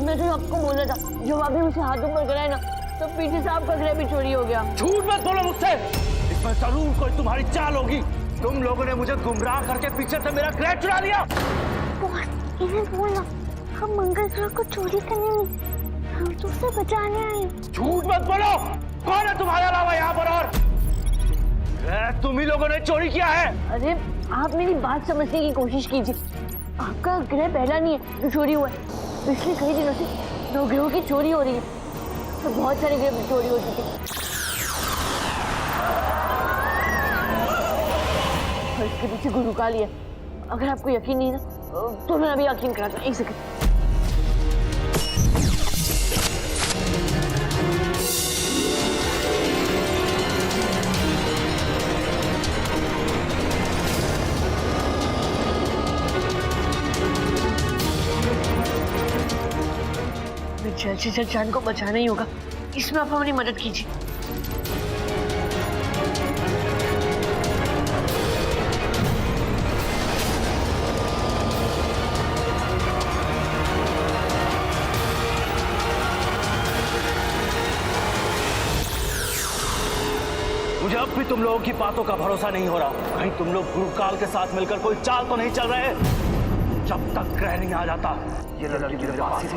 मैं तो आपको बोला था, जब आपने मुझे हाथ ऊपर कराया ना, तो पीछे से आपका ग्रह भी चोरी हो गया। झूठ मत बोलो मुझसे, इसमें जरूर कोई तुम्हारी चाल होगी। तुम लोगों ने मुझे गुमराह करके पीछे से मेरा ग्रह चुरा लिया। इन्हें बोला, हम मंगल ग्रह को चोरी करने नहीं, हम तो उसे बचाने आए। झूठ मत बोलो, कौन है तुम्हारे अलावा यहाँ पर? और तुम ही लोगों ने चोरी किया है। अरे आप मेरी बात समझने की कोशिश कीजिए। आपका ग्रह पहला नहीं है जो चोरी हुआ है। पिछले कई दिनों से 2 ग्रहों की चोरी हो रही है, तो बहुत सारे ग्रह चोरी हो चुके हैं। और इसके पीछे गुरुकाल ही है। अगर आपको यकीन नहीं ना, तो मैं अभी यकीन कराता हूँ। 1 सेकंड। जल्द से जल्द चांद को बचाना ही होगा। इसमें आप हमारी मदद कीजिए। मुझे अब भी तुम लोगों की बातों का भरोसा नहीं हो रहा। कहीं तुम लोग गुरुकाल के साथ मिलकर कोई चाल तो नहीं चल रहे? जब तक ग्रह नहीं आ जाता, ये लड़की मेरे पास ही थी।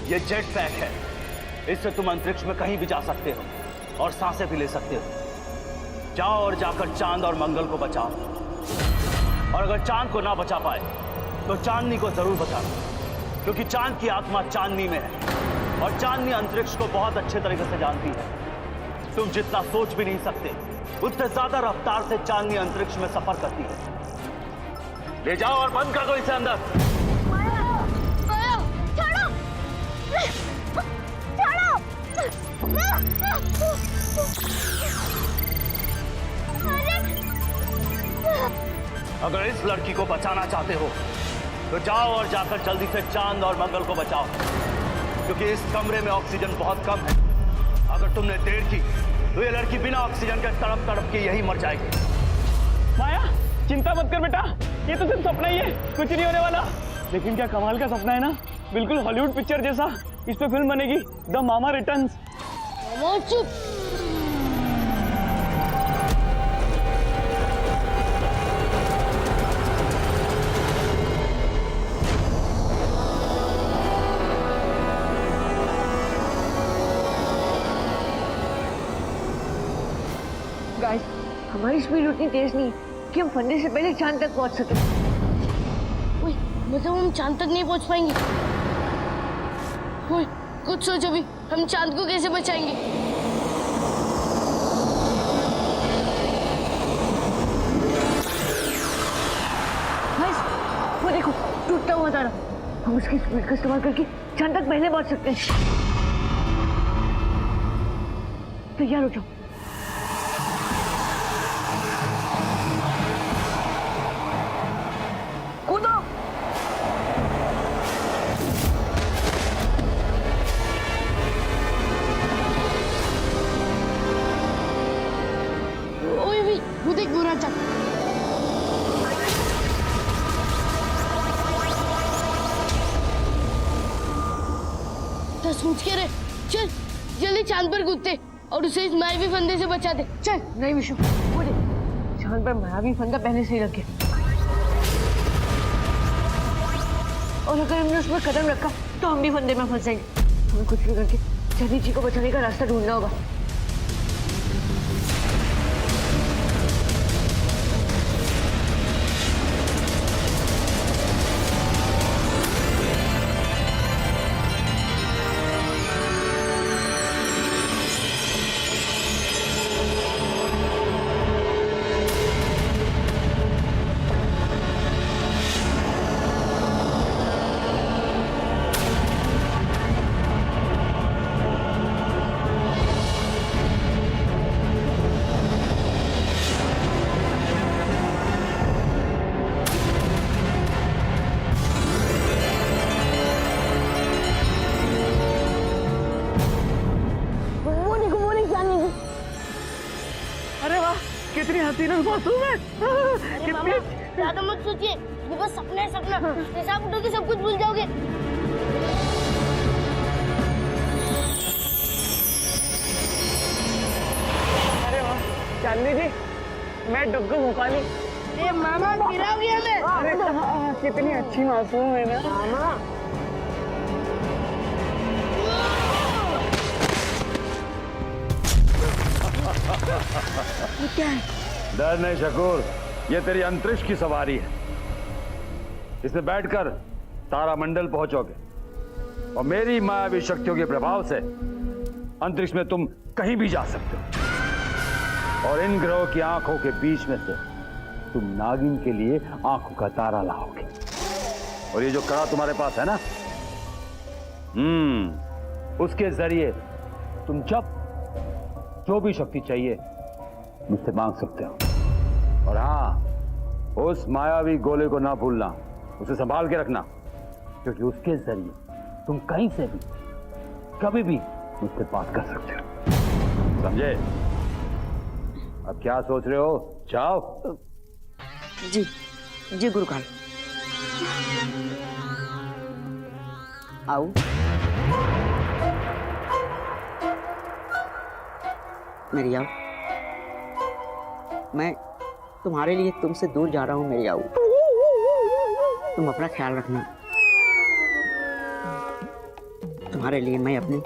ये जेट पैक है, इससे तुम अंतरिक्ष में कहीं भी जा सकते हो और सांसें भी ले सकते हो। जाओ और जाकर चांद और मंगल को बचाओ, और अगर चांद को ना बचा पाए तो चांदनी को जरूर बचाना, क्योंकि चांद की आत्मा चांदनी में है और चांदनी अंतरिक्ष को बहुत अच्छे तरीके से जानती है। तुम जितना सोच भी नहीं सकते, उससे ज्यादा रफ्तार से चांदनी अंतरिक्ष में सफर करती है। ले जाओ और बंद कर दो इसे अंदर। अगर इस लड़की को बचाना चाहते हो तो जाओ और जाकर जल्दी से चांद और मंगल को बचाओ। क्योंकि इस कमरे में ऑक्सीजन बहुत कम है। अगर तुमने देर की तो ये लड़की बिना ऑक्सीजन के तड़प तड़प के यही मर जाएगी। माया चिंता मत कर बेटा, ये तो सिर्फ सपना ही है, कुछ नहीं होने वाला। लेकिन क्या कमाल का सपना है ना, बिल्कुल हॉलीवुड पिक्चर जैसा। इस पे फिल्म बनेगी, द मामा रिटर्न्स। मामा चुप। गाइस, हमारी स्पीड उतनी तेज नहीं कि हम फंदे से पहले चांद तक पहुंच सके। मतलब हम चांद तक नहीं पहुंच पाएंगे। ओए, कुछ सोचो भी, हम चांद को कैसे बचाएंगे? गाइस, वो देखो टूटता हुआ तारा। हम उसकी स्पीड का इस्तेमाल करके चांद तक पहले पहुंच सकते हैं। तैयार हो जाओ। कूदो। ओए भी, वो देख गोरा चांद। तो सोच के रहे, चल जल्दी चांद पर कूदते और उसे इस मायावी फंदे से बचा दे। चल। नहीं विशु, वो देख चांद पर मायावी फंदा पहले से ही रख गया। और अगर हमने उस पर कदम रखा तो हम भी फंदे में फंस जाएंगे। हमें कुछ भी करके चांदी जी को बचाने का रास्ता ढूंढना होगा। अरे वाह, कितनी हसीन और मासूम है। अरे मामा, ज्यादा मत सोचिए, ये बस सपना है सपना। जैसे आप उठोगे सब कुछ भूल जाओगे। अरे वाह चांदनी जी, मैं डुग्गू भोपाली। ए मामा, गिराओगे हमें। अरे कितनी अच्छी मासूम है ना मामा। ये क्या है? डर नहीं शकूर, ये तेरी अंतरिक्ष की सवारी है। इसमें बैठकर तारामंडल पहुंचोगे और मेरी मायावी शक्तियों के प्रभाव से अंतरिक्ष में तुम कहीं भी जा सकते हो। और इन ग्रहों की आंखों के बीच में से तुम नागिन के लिए आंखों का तारा लाओगे। और ये जो कड़ा तुम्हारे पास है ना, उसके जरिए तुम जब जो भी शक्ति चाहिए मुझसे मांग सकते हो। और हाँ, उस मायावी गोले को ना भूलना, उसे संभाल के रखना, क्योंकि उसके जरिए तुम कहीं से भी कभी भी मुझसे बात कर सकते हो। समझे? अब क्या सोच रहे हो? जाओ। जी जी गुरुकाल। आओ। मेरी आओ। मैं तुम्हारे लिए तुमसे दूर जा रहा हूँ मेरी आओ। तुम अपना ख्याल रखना। तुम्हारे लिए मैं अपनी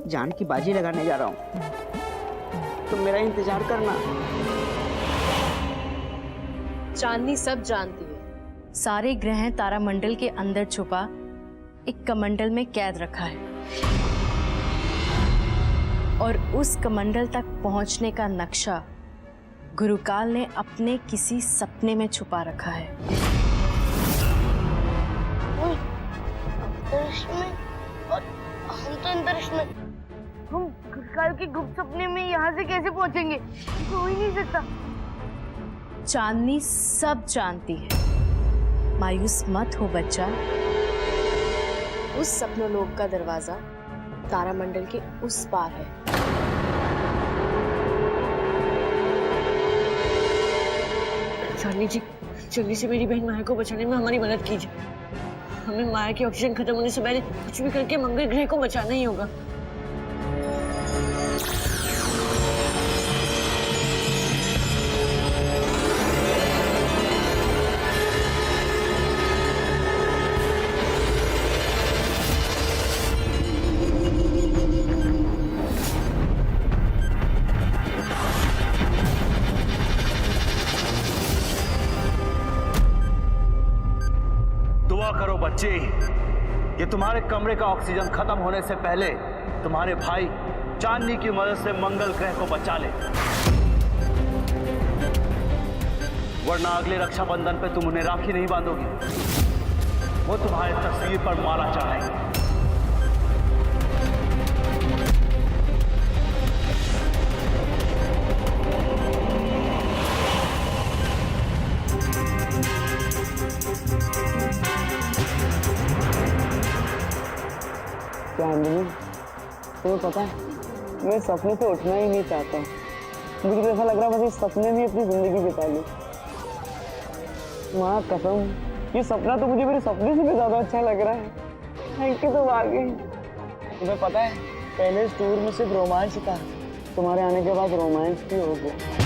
जान की बाजी लगाने जा रहा हूँ। तुम मेरा इंतजार करना। चांदनी सब जानती है, सारे ग्रह तारामंडल के अंदर छुपा एक कमंडल में कैद रखा है और उस कमंडल तक पहुंचने का नक्शा गुरुकाल ने अपने किसी सपने में छुपा रखा है। अंतरिक्ष में? और हम तो अंतरिक्ष में। हम गुरुकाल के गुप्त सपने में यहाँ से कैसे पहुंचेंगे? तो हो ही नहीं सकता। चांदनी सब जानती है, मायूस मत हो बच्चा। उस सपनों लोक का दरवाजा तारामंडल के उस पार है। चांदनी जी, जल्दी से मेरी बहन माया को बचाने में हमारी मदद कीजिए। हमें माया की ऑक्सीजन खत्म होने से पहले कुछ भी करके मंगल ग्रह को बचाना ही होगा। दुआ करो बच्चे, ये तुम्हारे कमरे का ऑक्सीजन खत्म होने से पहले तुम्हारे भाई चांदनी की मदद से मंगल ग्रह को बचा ले, वरना अगले रक्षाबंधन पे तुम उन्हें राखी नहीं बांधोगे, वो तुम्हारे तस्वीर पर माला चढ़ाएंगे। चांदनी, तुम्हें पता है मैं सपने से उठना ही नहीं चाहता। मुझे तो ऐसा लग रहा है बस इस सपने में अपनी जिंदगी बिता लूं। माँ कसम, ये सपना तो मुझे मेरे सपने से भी ज्यादा अच्छा लग रहा है। थैंक यू तुम आ गई। तुम्हें पता है पहले इस टूर में सिर्फ रोमांच था, तुम्हारे आने के बाद रोमांस भी हो गया।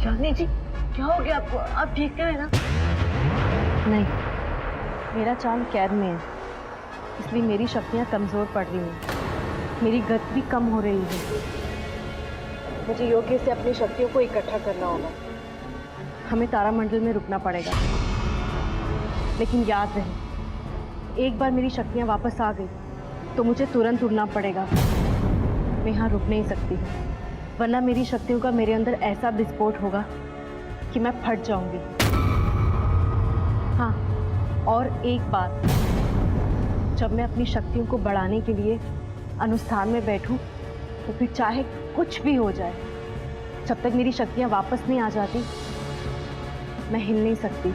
चांदनी जी, क्या हो गया आपको? आप ठीक तो है ना? नहीं, मेरा चांद कैद में है, इसलिए मेरी शक्तियाँ कमज़ोर पड़ रही हैं, मेरी गति भी कम हो रही है। मुझे योग्य से अपनी शक्तियों को इकट्ठा करना होगा। हमें तारामंडल में रुकना पड़ेगा, लेकिन याद रहे, एक बार मेरी शक्तियाँ वापस आ गई तो मुझे तुरंत उड़ना पड़ेगा। मैं यहाँ रुक नहीं सकती, वरना मेरी शक्तियों का मेरे अंदर ऐसा विस्फोट होगा कि मैं फट जाऊंगी। हाँ, और एक बात, जब मैं अपनी शक्तियों को बढ़ाने के लिए अनुष्ठान में बैठूं, तो फिर चाहे कुछ भी हो जाए, जब तक मेरी शक्तियां वापस नहीं आ जाती, मैं हिल नहीं सकती।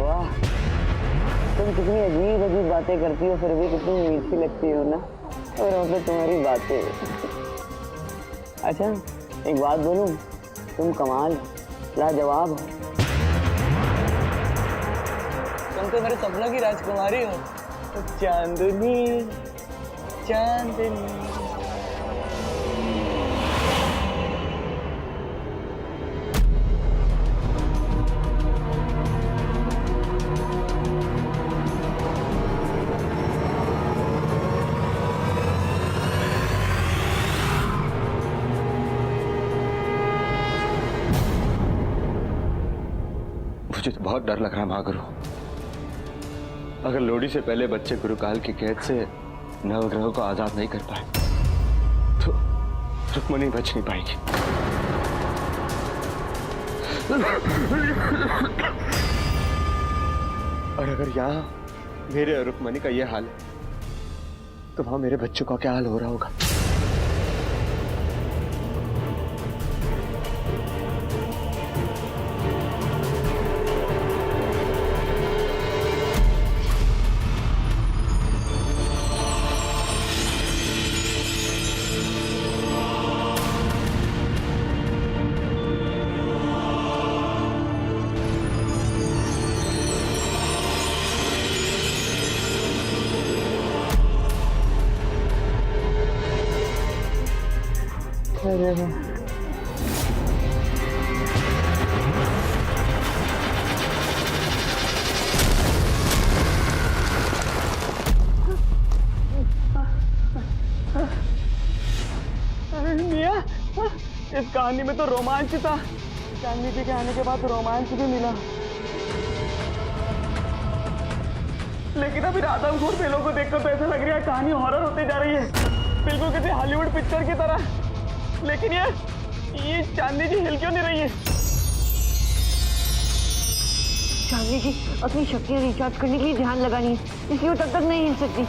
वाह, तुम कितनी अजीब अजीब बातें करती हो, फिर भी कितनी मीठी लगती हो ना। और मतलब तुम्हारी बातें। अच्छा, एक बात बोलूं, तुम कमाल, लाजवाब हो। तुम तो मेरे सपनों की राजकुमारी हो। तो चांदनी, चांदनी। मुझे तो बहुत डर लग रहा है महागुरु। अगर लोहड़ी से पहले बच्चे गुरुकाल की कैद से नवग्रहों को आजाद नहीं कर पाए तो रुक्मणी बच नहीं पाएगी। और अगर यहाँ मेरे और रुक्मणी का यह हाल है तो वहां मेरे बच्चों का क्या हाल हो रहा होगा। मिया, इस कहानी में तो रोमांच था। चांदनी जी के आने के बाद रोमांच भी मिला, लेकिन अभी राधामखोर फेलों को देखकर तो ऐसा लग रहा है कहानी हॉरर होती जा रही है, बिल्कुल किसी हॉलीवुड पिक्चर की तरह। लेकिन ये चांदनी जी हिल क्यों नहीं रही है? चांदनी जी अपनी शक्तियाँ रिचार्ज करने के लिए ध्यान लगानी है, इसलिए वो तब तक नहीं हिल सकती।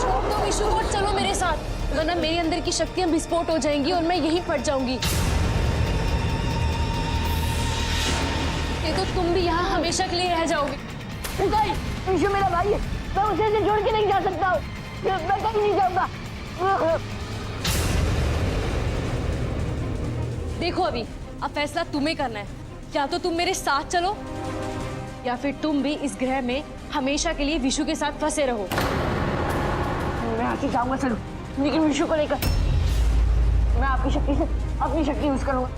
छोड़ना विशु और चलो मेरे साथ, वरना मेरे अंदर की शक्तियां विस्फोट हो जाएंगी और मैं यहीं फट जाऊंगी। ये तो तुम भी यहाँ हमेशा के लिए रह जाओगे। विशु मेरा भाई है, मैं उसे से जोड़ के नहीं जा सकता हूँ, मैं कहीं नहीं जाऊंगा। देखो अभी, अब फैसला तुम्हें करना है, या तो तुम मेरे साथ चलो या फिर तुम भी इस ग्रह में हमेशा के लिए विशु के साथ फंसे रहो। मैं आके जाऊंगा चलो, लेकिन विशु को लेकर मैं आपकी शक्ति से अपनी शक्ति यूज करूंगा।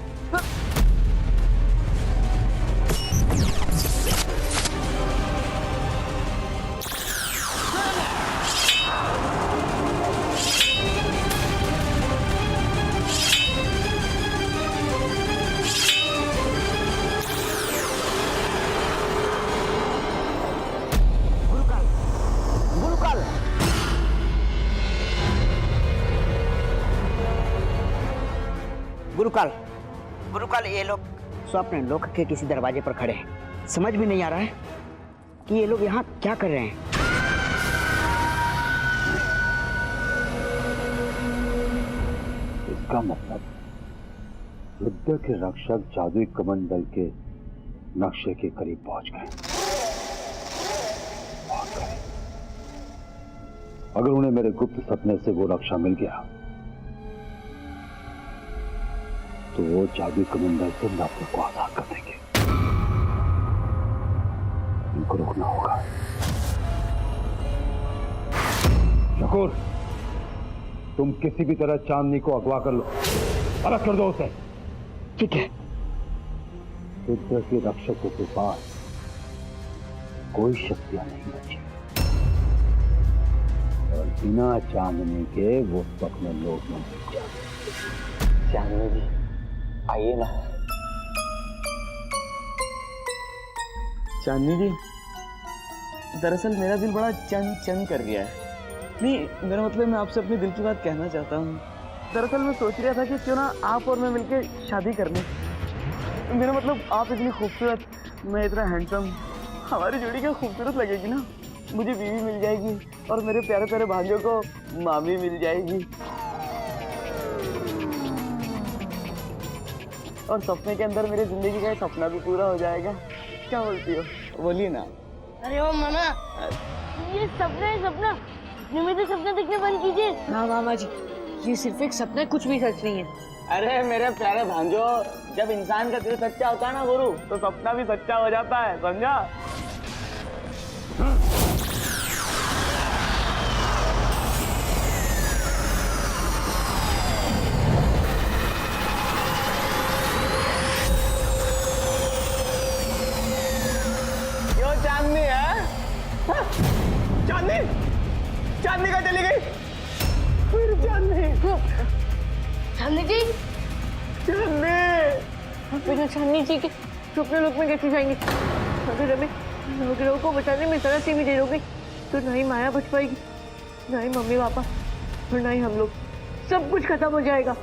गुरुकाल, गुरुकाल ये लोग स्वप्न लोक के किसी दरवाजे पर खड़े हैं। समझ भी नहीं आ रहा है कि ये लोग यहाँ क्या कर रहे हैं। इसका मतलब युद्ध के रक्षक जादुई कमंडल के नक्शे के करीब पहुंच गए। अगर उन्हें मेरे गुप्त सपने से वो रक्षा मिल गया तो वो जादुई कमंडल से नफरत को आजाद कर देंगे। इनको रोकना होगा। शकूर, तुम किसी भी तरह चांदनी को अगवा कर लो, अलग कर दो उसे। ठीक है। रुद्र के रक्षकों के पास कोई शक्तियां नहीं बची और बिना चांदनी के वो सपने लोग में मिल जाते। चांदनी जी आइए ना। चांदनी जी, दरअसल मेरा दिल बड़ा चन चन कर गया है। नहीं, मेरा मतलब मैं आपसे अपने दिल की बात कहना चाहता हूँ। दरअसल मैं सोच रहा था कि क्यों ना आप और मैं मिलकर शादी कर लें। मेरा मतलब आप इतनी खूबसूरत, मैं इतना हैंडसम, हमारी जोड़ी क्या खूबसूरत लगेगी ना। मुझे बीवी मिल जाएगी और मेरे प्यारे प्यारे भांजों को मामी मिल जाएगी और सपने के अंदर मेरी जिंदगी का सपना भी पूरा हो जाएगा। क्या बोलती हो? बोलिए ना। अरे ओ मामा, ये सपना है सपना, अपने में तो सपना देखने बंद कीजिए। हाँ मामा जी, ये सिर्फ एक सपना है, कुछ भी सच नहीं है। अरे मेरे प्यारे भांजो, जब इंसान का दिल सच्चा होता है ना गुरु, तो सपना भी सच्चा हो जाता है, समझा? क्यों चांदनी है? चांदनी, चांदनी कहाँ चली गई? फिर चांदनी, चांदनी जी, चांदनी, चांदनी जी के सपने लोक में कैसे जाएंगे? अगर हमें नवग्रहों को बचाने में जरा सी भी देर हो गई तो ना ही माया बच पाएगी, ना ही मम्मी पापा और ना ही हम लोग। सब कुछ खत्म हो जाएगा।